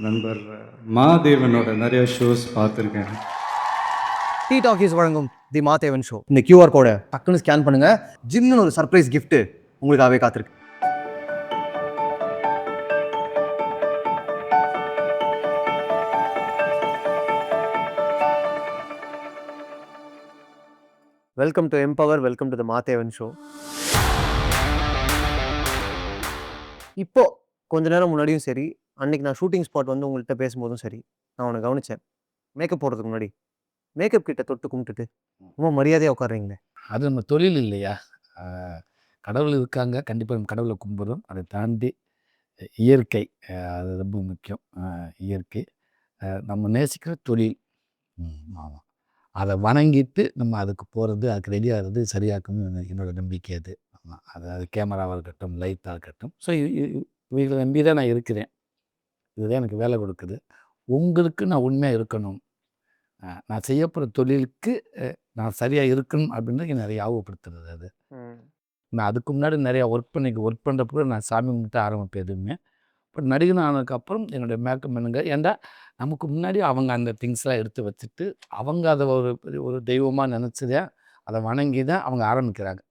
நண்பர் மாதேவனோட நிறைய ஷோஸ் பார்த்துருக்கேன். டி டாக்கீஸ் வழங்கும் தி மாதேவன் ஷோ. இந்த கியூஆர் கோடை டக்குன்னு ஸ்கேன் பண்ணுங்க. ஜிம்னு ஒரு சர்ப்ரைஸ் gift உங்களுக்காகவே காத்திருக்கு. Welcome to empower, welcome to the Mahadevan show. இப்போ கொஞ்ச நேரம் முன்னாடியும் சரி, அன்னைக்கு நான் ஷூட்டிங் ஸ்பாட் வந்து உங்கள்கிட்ட பேசும்போதும் சரி, நான் உன்னை கவனிச்சேன். மேக்கப் போடுறதுக்கு முன்னாடி மேக்கப் கிட்ட தொட்டு கும்பிட்டுட்டு ரொம்ப மரியாதையாக உட்காருறீங்களே. அது நம்ம தொழில் இல்லையா? கடவுள் இருக்காங்க, கண்டிப்பாக நம்ம கடவுளை கும்பிட்றோம். அதை தாண்டி இயற்கை, அது ரொம்ப முக்கியம். இயற்கை நம்ம நேசிக்கிற தொழில். ஆமாம், அதை வணங்கிட்டு நம்ம அதுக்கு போகிறது, அதுக்கு ரெடி ஆகிறது சரியாக்கும்னு என்னோடய நம்பிக்கை அது. ஆமாம், அதாவது கேமராவாக இருக்கட்டும், லைட்டாக இருக்கட்டும். ஸோ இவங்களை நம்பி தான் நான் இருக்கிறேன். இதுதான் எனக்கு வேலை கொடுக்குது. உங்களுக்கு நான் உண்மையாக இருக்கணும், நான் செய்ய போகிற தொழிலுக்கு நான் சரியாக இருக்கணும் அப்படின்றது நிறைய ஞாபகப்படுத்துறது. அது நான் அதுக்கு முன்னாடி நிறையா ஒர்க் பண்ணுறப்போ நான் சாமி கும்பிட்டு ஆரம்பிப்பேன் எதுவுமே. பட் நடிகன் ஆனதுக்கப்புறம் என்னுடைய மேக்கப் பண்ணுங்க, ஏன்டா நமக்கு முன்னாடி அவங்க அந்த திங்ஸ்லாம் எடுத்து வச்சுட்டு அவங்க அதை ஒரு தெய்வமாக நினச்சதே அதை வணங்கி தான் அவங்க ஆரம்பிக்கிறாங்க.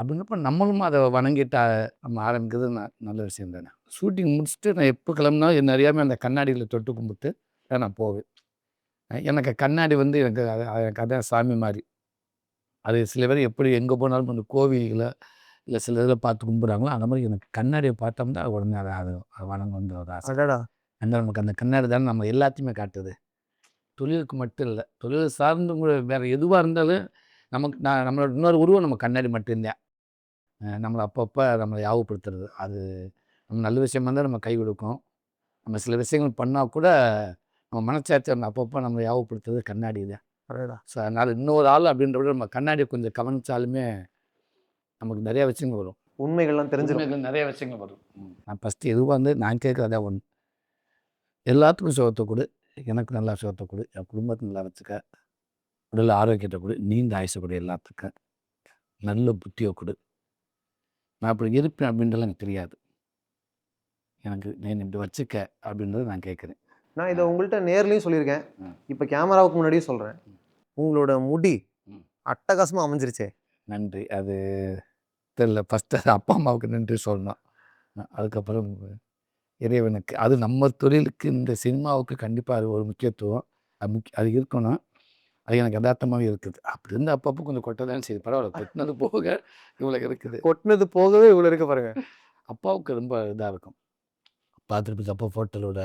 அப்படின்னப்போ நம்மளும் அதை வணங்கிட்டு நம்ம ஆரம்பிக்கிறது நல்ல விஷயம் தானே. ஷூட்டிங் முடிச்சுட்டு நான் எப்போ கிளம்புனா என்ன அறியாமல் அந்த கண்ணாடியில் தொட்டு கும்பிட்டு தான் நான் போவேன். எனக்கு கண்ணாடி வந்து எனக்கு அதான் சாமி மாதிரி. அது சில பேர் எப்படி எங்கே போனாலும் அந்த கோவில்களை இல்லை சில இதில் பார்த்து கும்பிட்றாங்களோ, அந்த மாதிரி எனக்கு கண்ணாடியை பார்த்தோம்னா உடனே அது வணங்கணுன்ற ஒரு ஆசை. அந்த நமக்கு அந்த கண்ணாடி தானே நம்ம எல்லாத்தையுமே காட்டுது. தொழிலுக்கு மட்டும் இல்லை, தொழில் சார்ந்து வேறு எதுவாக இருந்தாலும் நமக்கு நம்மளோட இன்னொரு உருவம் நம்ம கண்ணாடி மட்டும்தான். நம்மளை அப்பப்போ நம்மளை ஞாபகப்படுத்துறது. அது நம்ம நல்ல விஷயமா இருந்தால் நம்ம கை கொடுக்கும். நம்ம சில விஷயங்கள் பண்ணால் கூட நம்ம மனசாட்சி அப்பப்போ நம்ம ஞாபகப்படுத்துறது கண்ணாடி தான். ஸோ அதனால் இன்னொரு ஆள் அப்படின்ற விட நம்ம கண்ணாடியை கொஞ்சம் கவனித்தாலுமே நமக்கு நிறையா விஷயங்கள் வரும். உண்மைகள்லாம் தெரிஞ்சிடும், நிறைய விஷயங்கள் வரும். நான் ஃபஸ்ட்டு எதுவாக வந்து நான் கேட்குறதா ஒன்று, எல்லாத்துக்கும் சுகத்தை கொடு, எனக்கு நல்லா சுகத்தை கொடு, என் குடும்பத்தை நல்லா வச்சுக்க, உடல் ஆரோக்கியத்தை கொடு, நீண்ட ஆயுசை கொடு, எல்லாத்துக்கும் நல்ல புத்தியை கொடு. நான் அப்படி இருப்பேன் அப்படின்றலாம் எனக்கு தெரியாது. எனக்கு நான் இப்படி வச்சுக்க அப்படின்றத நான் கேட்குறேன். நான் இதை உங்கள்கிட்ட நேர்லையும் சொல்லியிருக்கேன், இப்போ கேமராவுக்கு முன்னாடியும் சொல்கிறேன். உங்களோட முடி அட்டகாசமாக அமைஞ்சிருச்சே. நன்றி. அது தெரியல, ஃபஸ்ட்டு அது அப்பா அம்மாவுக்கு நன்றி சொல்லணும். அதுக்கப்புறம் இறைவனுக்கு. அது நம்ம தொழிலுக்கு, இந்த சினிமாவுக்கு கண்டிப்பாக அது ஒரு முக்கியத்துவம். அது இருக்கணும். அது எனக்கு யதார்த்தமாகவே இருக்குது. அப்படி இருந்து அப்பப்போ கொஞ்சம் கொட்ட தான் செய்யுது. பரவாயில்ல, கொட்டினது போக இவ்வளோ இருக்குது. கொட்டினது போகவே இவ்வளோ இருக்க பாருங்க. அப்பாவுக்கு ரொம்ப இதாக இருக்கும். பார்த்துட்டு அப்பா ஃபோட்டோவோட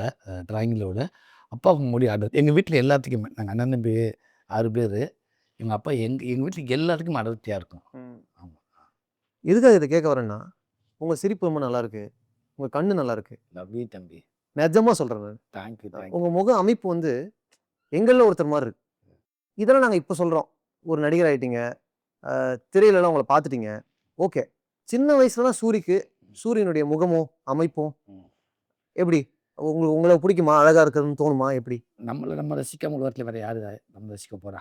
ட்ராயிங்கிலோட அப்பாவுக்கு முடி ஆடுறது. எங்கள் வீட்டில் எல்லாத்துக்குமே, நாங்கள் அண்ணன் தம்பி 6 பேர். எங்கள் அப்பா எங்கள் வீட்டில் எல்லாத்துக்கும் அடர்த்தியாக இருக்கும். ஆமாம். எதுக்காக இதை கேட்க வரேன்னா, உங்கள் சிரிப்பு ரொம்ப நல்லாயிருக்கு, உங்கள் கண்ணு நல்லாயிருக்கு. லவ்வி தம்பி, நிஜமாக சொல்கிறேன். தேங்க்யூ. உங்கள் முக அமைப்பு வந்து எங்களில் ஒருத்தர் மாதிரி இருக்கு. இதெல்லாம் நாங்கள் இப்போ சொல்கிறோம். ஒரு நடிகர் ஆகிட்டீங்க, திரையிலலாம் உங்களை பார்த்துட்டீங்க, ஓகே. சின்ன வயசுலலாம் சூரியனுடைய முகமும் அமைப்பும் எப்படி உங்களை பிடிக்குமா? அழகாக இருக்கிறதுன்னு தோணுமா? எப்படி நம்ம ரசிக்காம உலகத்தில் வேறு யார் நம்ம ரசிக்க போகிறா?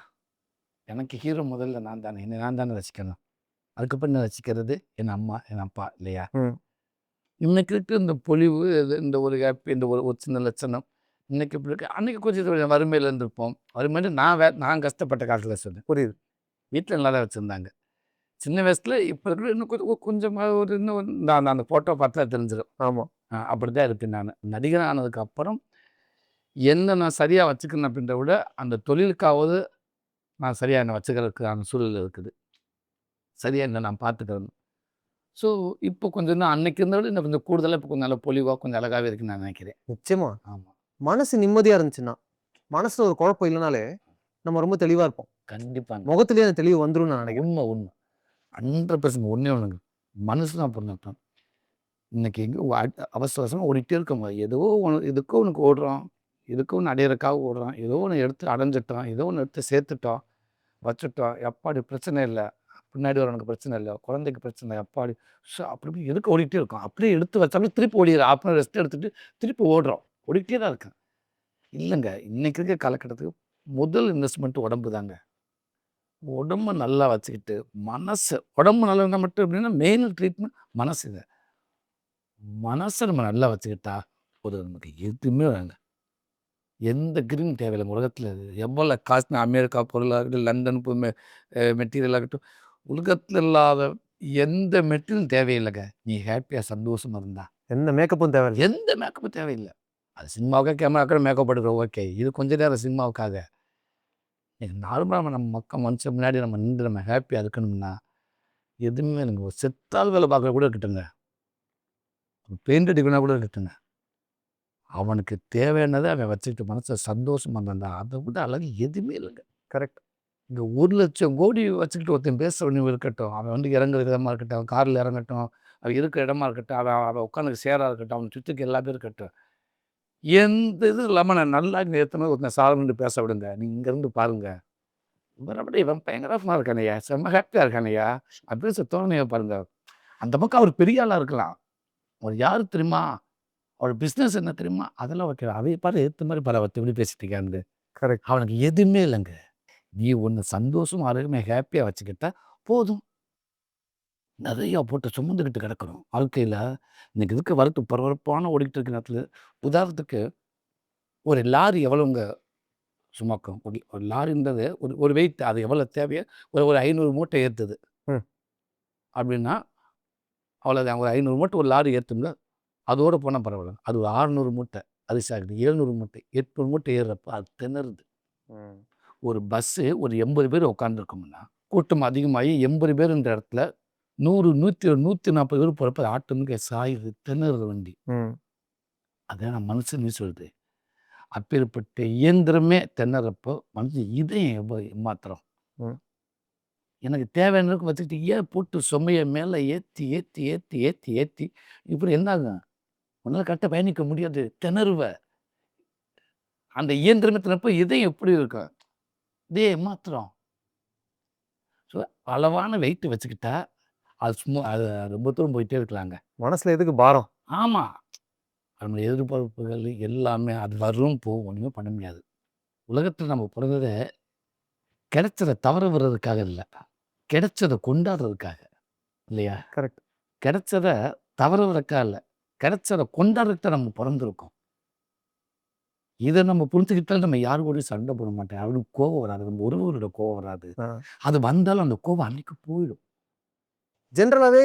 எனக்கு ஹீரோ முதல்ல நான் தானே, என்னை நான் தானே ரசிக்கணும். அதுக்கப்புறம் என்ன ரசிக்கிறது என் அம்மா, என் அப்பா இல்லையா? இன்னைக்கு இருக்க இந்த பொலிவு, இந்த ஒரு ஹாப்பி, இந்த ஒரு சின்ன லட்சணம் இன்னைக்கு இப்படி இருக்கு. அன்றைக்கி கொஞ்சம் வறுமையில் இருந்திருப்போம். வறுமையில நான் கஷ்டப்பட்ட காலத்தில் சொன்னேன். புரியுது. வீட்டில் நல்லா தான் வச்சுருந்தாங்க சின்ன வயசில். இப்போ இருக்கிற இன்னும் கொஞ்சமாக இன்னும் நான் அந்த ஃபோட்டோ பார்த்தா தெரிஞ்சிடும். ஆமாம், அப்படி தான் இருப்பேன் நான். நடிகர் ஆனதுக்கப்புறம் என்ன நான் சரியாக வச்சுக்கணும் அப்படின்ற விட அந்த தொழிலுக்காவது நான் சரியாக என்னை வச்சுக்கிறதுக்கான சூழல் இருக்குது. சரியாக என்ன நான் பார்த்துக்கிறேன். ஸோ இப்போ கொஞ்சம் இன்னும் அன்னைக்கு இருந்த விட இன்னும் கொஞ்சம் கூடுதலாக இப்போ கொஞ்சம் நல்லா பொலிவாக கொஞ்சம் அழகாகவே இருக்குன்னு நான் நினைக்கிறேன். நிச்சயமா. ஆமாம், மனசு நிம்மதியாக இருந்துச்சுன்னா, மனசில் ஒரு குழப்பம் இல்லைனாலே நம்ம ரொம்ப தெளிவாக இருப்போம். கண்டிப்பாக முகத்திலேயே அந்த தெளிவு வந்துடும் நான் நினைக்கிறேன். உண்மை 100% ஒன்றே ஒன்றுங்க, மனசு தான் பொருள். இன்னைக்கு எங்கே அவசர அவசரமாக ஓடிட்டே இருக்கோங்க. ஏதோ ஒன்று இதுக்கோ ஒன்றுக்கு ஓடுறோம், இதுக்கோ ஒன்று அடையிறக்காக ஓடுறோம், ஏதோ ஒன்று எடுத்து அடைஞ்சிட்டோம், ஏதோ ஒன்று எடுத்து சேர்த்துட்டோம், வச்சுட்டோம். எப்பாடி பிரச்சனை இல்லை, பின்னாடி வரவனுக்கு பிரச்சனை இல்லை, குழந்தைக்கு பிரச்சனை இல்லை, எப்பாடி ஸோ அப்படி எதுக்கு ஓடிட்டே இருக்கோம். அப்படியே எடுத்து வச்சாலும் திருப்பி ஓடிடுறோம். அப்புறம் ரெஸ்ட் எடுத்துகிட்டு திருப்பி ஓடுறோம், ஓடிக்கிட்டே தான் இருக்கேன். இல்லைங்க, இன்றைக்கி இருக்க காலகட்டத்துக்கு முதல் இன்வெஸ்ட்மெண்ட் உடம்பு தாங்க. உடம்பை நல்லா வச்சுக்கிட்டு உடம்பு நல்லா இருந்தால் மட்டும் எப்படின்னா மெயின் ட்ரீட்மெண்ட் மனசு. இதை மனசை நம்ம நல்லா வச்சுக்கிட்டா போதும் நமக்கு எதுவுமே வேணாங்க. எந்த கிரீன் தேவையில்லைங்க உலகத்தில். எவ்வளோ காசு அமெரிக்கா பொருளாகட்டும், லண்டன் மெட்டீரியல் ஆகட்டும், உலகத்தில் இல்லாத எந்த மெட்டீரியல் தேவையில்லைங்க. நீ ஹாப்பியாக சந்தோஷமாக இருந்தா எந்த மேக்கப்பும் தேவையில்லை. எந்த மேக்கப்பும் தேவையில்லை. அது சினிமாவுக்காக கேமராக்காக மேக்கப் எடுக்கிறோம், ஓகே. இது கொஞ்ச நேரம் சினிமாவுக்காக. நார்மலாக நம்ம மனுஷன் முன்னாடி நம்ம நின்று நம்ம ஹாப்பியாக இருக்கணும்னா எதுவுமே இல்லைங்க. ஒரு செத்தால் வேலை பார்க்க கூட இருக்கட்டுங்க, பெயிண்ட் அடிக்கணும்னா கூட இருக்கட்டுங்க, அவனுக்கு தேவையானதை அவன் வச்சுக்கிட்டு மனசை சந்தோஷமா இருந்தா அதை விட அழகு எதுவுமே இல்லைங்க. கரெக்ட். இங்கே 1,00,000 கோடி வச்சுக்கிட்டு ஒருத்தன் பேசுகிறவனும் இருக்கட்டும், அவன் வந்து இறங்குற விதமாக இருக்கட்டும், அவன் காரில் இறங்கட்டும், அவன் இருக்கிற இடமா இருக்கட்டும், அவன் உட்காந்து சேராக இருக்கட்டும், அவன் சுற்றுக்கு எல்லாமே இருக்கட்டும், எந்த இது இல்லாமல் நான் நல்லா இங்கே ஏற்றமே ஒருத்தன் சாதனை பேச விடுங்க. நீங்கள் இங்கேருந்து பாருங்க, மறுபடியும் இவன் பயங்கரமாக இருக்கானையா, செம்ம ஹாப்பியாக இருக்கானையா அப்படின்னு தோணையை பாருங்க. அந்த பக்கம் அவர் பெரிய ஆளாக இருக்கலாம், அவர் யார் தெரியுமா, அவர் பிஸ்னஸ் என்ன தெரியுமா, அதெல்லாம் ஓகே. அவை பாரு ஏற்ற மாதிரி பாரு அவத்தை எப்படி பேசிட்டு இருக்கான்னு. கரெக்ட். அவனுக்கு எதுவுமே இல்லைங்க. நீ ஒன்று சந்தோஷம் ஆரோக்கியமாக ஹாப்பியாக வச்சுக்கிட்டா போதும். நிறையா போட்டு சுமந்துக்கிட்டு கிடக்கணும் வாழ்க்கையில். இன்னைக்கு இருக்க வரத்து பரபரப்பான ஓடிக்கிட்டு இருக்க நேரத்தில் உதாரணத்துக்கு ஒரு லாரி எவ்வளோங்க சுமக்கும்? ஒரு லாரின்றது ஒரு ஒரு வெயிட், அது எவ்வளோ தேவையோ ஒரு 500 மூட்டை ஏற்றுது ம். அப்படின்னா அவ்வளோதான். ஒரு 500 மூட்டை ஒரு லாரி ஏற்றும்ல, அதோடு போனால் பரவாயில்ல. அது ஒரு 600 மூட்டை, அது சாகுது 700 மூட்டை, 800 மூட்டை ஏறுறப்ப அது திணறுது. ஒரு பஸ்ஸு ஒரு 80 பேர் உட்காந்துருக்கோம்னா கூட்டம் அதிகமாகி 80 பேருன்ற இடத்துல 100, 140 பேர் போகிறப்ப அது ஆட்டோமேட்டிக்காக சாயுது, திணறுது வண்டி. அதான் நான் மனுஷன்னு சொல்லுது. அப்பேற்பட்ட இயந்திரமே திணறப்போ மனுஷன் இதயம் எவ்வளோ ஏமாத்திரம். எனக்கு தேவையானதுக்கு வச்சுக்கிட்டு ஏன் போட்டு சுமையை மேலே ஏற்றி ஏற்றி ஏற்றி ஏற்றி ஏற்றி இப்படி என்ன ஆகும்? உன்னால் கரெக்டாக பயணிக்க முடியாது, திணறுவ. அந்த இயந்திரமே திணறப்போ இதயம் எப்படி இருக்கும்? இதே ஏமாத்திரம். ஸோ அளவான வெயிட்டு வச்சுக்கிட்டா அது சும்மா அது ரொம்ப தூரம் போயிட்டே இருக்கலாங்க. மனசுல எதுக்கு பாரம்? ஆமாம், நம்மளுடைய எதிர்பார்ப்புகள் எல்லாமே அது வரும் போகும், ஒன்றுமே பண்ண முடியாது. உலகத்தில் நம்ம பிறந்ததை கிடைச்சதை தவற விடுறதுக்காக இல்லை, கிடைச்சதை கொண்டாடுறதுக்காக இல்லையா? கரெக்ட். கிடைச்சதை தவற விடுறதுக்காக இல்லை, கிடைச்சதை கொண்டாடுறதுக்கு நம்ம பிறந்திருக்கோம். இதை நம்ம புரிஞ்சுக்கிட்டாலும் நம்ம யாரு கூடயும் சண்டை போட மாட்டேன், அவருக்கு கோவம் வராது, நம்ம ஒருவரோட கோவம் வராது. அது வந்தாலும் அந்த கோவம் அன்னைக்கு போயிடும். ஜென்ரலாகவே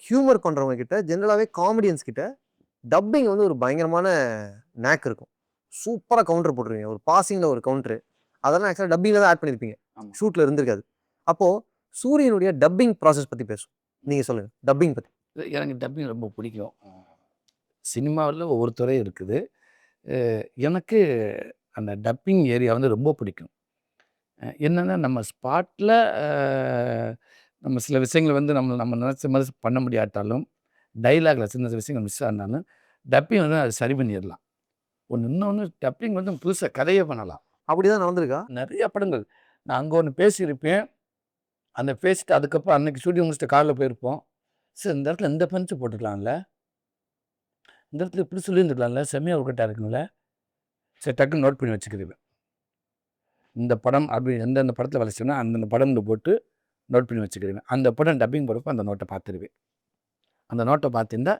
ஹியூமர் பண்ணுறவங்க கிட்ட, ஜென்ரலாகவே காமெடியன்ஸ் கிட்ட டப்பிங் வந்து ஒரு பயங்கரமான நேக் இருக்கும். சூப்பராக கவுண்டர் போட்டுருவீங்க, ஒரு பாசிங்கில் ஒரு கவுண்டரு, அதெல்லாம் ஆக்சுவலாக டப்பிங்கில் தான் ஆட் பண்ணியிருப்பீங்க, ஷூட்டில் இருந்திருக்காது. அப்போது சூரியனுடைய டப்பிங் ப்ராசஸ் பற்றி பேசும். நீங்கள் சொல்லுங்கள் டப்பிங் பற்றி. எனக்கு டப்பிங் ரொம்ப பிடிக்கும். சினிமாவில் ஒவ்வொரு துறை இருக்குது. எனக்கு அந்த டப்பிங் ஏரியா வந்து ரொம்ப பிடிக்கும். என்னென்னா நம்ம ஸ்பாட்டில் நம்ம சில விஷயங்கள் வந்து நம்ம நினச்ச மாதிரி பண்ண முடியாட்டாலும், டைலாகில் சின்ன சின்ன விஷயங்கள் மிஸ் ஆனாலும் டப்பிங் வந்து அது சரி பண்ணிடலாம். இன்னொன்று டப்பிங் வந்து புதுசாக கதையே பண்ணலாம். அப்படி தான் நடந்திருக்கா? நிறைய படங்கள் நான் அங்கே ஒன்று பேசியிருப்பேன், அந்த பேசிட்டு அதுக்கப்புறம் அன்றைக்கி ஷூட்டிங் முடிச்சுட்டு காரில் போயிருப்போம். சரி இந்த இடத்துல இந்த பஞ்சு போட்டுக்கலாம்ல, இந்த இடத்துல இப்படி சொல்லியிருந்துக்கலாம்ல, செம்மையாக ஒர்க்கட்டாக இருக்குங்கள, சரி டக்குன்னு நோட் பண்ணி வச்சுக்கிடுவேன். இந்த படம் அப்படி எந்தெந்த படத்தில் வேலை செய்யணும் அந்தந்த படம்னு போட்டு நோட் பண்ணி வச்சுக்கிடுவேன். அந்த படம் டப்பிங் போகிறப்ப அந்த நோட்டை பார்த்துருவேன். அந்த நோட்டை பார்த்துருந்தா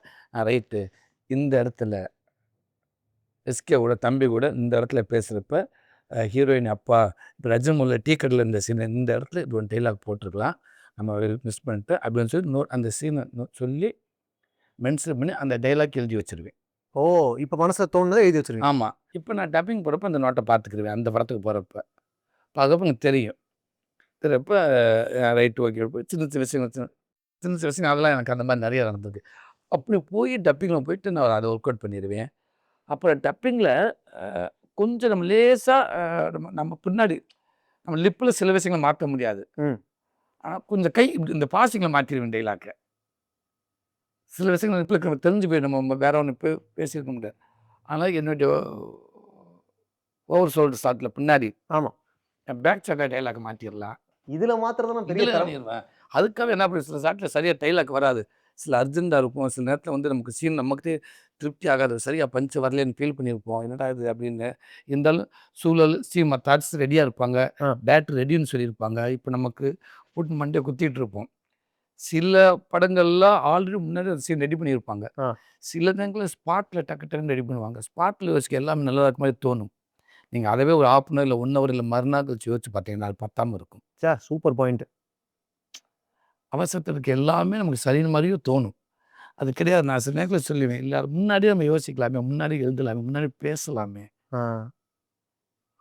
ரைட்டு, இந்த இடத்துல எஸ்கேவோட தம்பி கூட இந்த இடத்துல பேசுகிறப்ப ஹீரோயின் அப்பா இப்போ ரஜினிமுல்ல டீ கடையில் இந்த சீனை இந்த இடத்துல இது ஒரு டைலாக் போட்டிருக்கலாம், நம்ம மிஸ் பண்ணிட்டு அப்படின்னு சொல்லி அந்த சீனை சொல்லி மென்ஷன் பண்ணி அந்த டைலாக் எழுதி வச்சுருவேன். ஓ, இப்போ மனசில் தோணுனதை எழுதி வச்சுருவேன். ஆமாம், இப்போ நான் டப்பிங் போகிறப்ப அந்த நோட்டை பார்த்துக்கிடுவேன். அந்த படத்துக்கு போகிறப்ப பார்க்கப்போ எனக்கு தெரியும். தெரிப்போ ரைட்டு ஓகே, சின்ன சின்ன விஷயங்கள் சின்ன சின்ன விஷயங்கள் அதெல்லாம் எனக்கு அந்த மாதிரி நிறையா நடந்தது. அப்படி போய் டப்பிங்கில் போயிட்டு நான் அதை ஒர்க் அவுட் பண்ணிடுவேன். அப்புறம் டப்பிங்கில் கொஞ்சம் நம்ம லேசாக நம்ம பின்னாடி நம்ம லிப்பில் சில விஷயங்களை மாற்ற முடியாது, ஆனால் கொஞ்சம் கை இந்த பாசிங்களை மாற்றிடுவேன் டைலாக்கை. சில விஷயங்கள் லிப்பில் தெரிஞ்சு போய் நம்ம வேற ஒன்று பேசியிருக்க முடியாது. ஆனால் என்னுடைய ஓவர் ஷோல்டர் ஷாட்டில் பின்னாடி ஆமாம் பேக் சைடாக டைலாக் மாற்றிடலாம். இதில் மாத்திரதான் பெரிய பண்ணிடுவேன். அதுக்காக என்ன பண்ணி சில ஷாட்டில் சரியாக டைலாக் வராது, சில அர்ஜென்ட்டாக இருக்கும், சில நேரத்தில் வந்து நமக்கு சீன் நமக்கு திருப்தி ஆகாது, சரியாக பஞ்சு வரலன்னு ஃபீல் பண்ணியிருப்போம், என்னடா இது அப்படின்னு. இருந்தாலும் சூழல் தாட்ஸ் ரெடியாக இருப்பாங்க, டேரக்டர் ரெடின்னு சொல்லியிருப்பாங்க, இப்போ நமக்கு போட்டு மண்டே குத்திட்டு இருப்போம். சில படங்கள்லாம் ஆல்ரெடி முன்னாடி அந்த சீன் ரெடி பண்ணியிருப்பாங்க. ஆ. சில நேரங்கள்ல ஸ்பாட்ல டக்கு டக்குன்னு ரெடி பண்ணுவாங்க. ஸ்பாட்ல யோசிக்க எல்லாமே நல்லா இருக்க மாரி தோணும். நீங்க அதவே ஒரு 1/2 அன் ஹவர் இல்ல 1 ஹவர் இல்ல மறுநாள் கழிச்சு யோசிச்சு பார்த்தீங்கன்னா, அது பத்தாம இருக்கும். Super point. அவசரத்துல இருக்க எல்லாமே நமக்கு சரின்னு மாரியும் தோணும். அது கிடையாது. நான் சில நேரத்துல சொல்லுவேன், இல்ல முன்னாடியே நம்ம யோசிக்கலாமே, முன்னாடியே எழுதலாமே, முன்னாடி பேசலாமே. ஆ.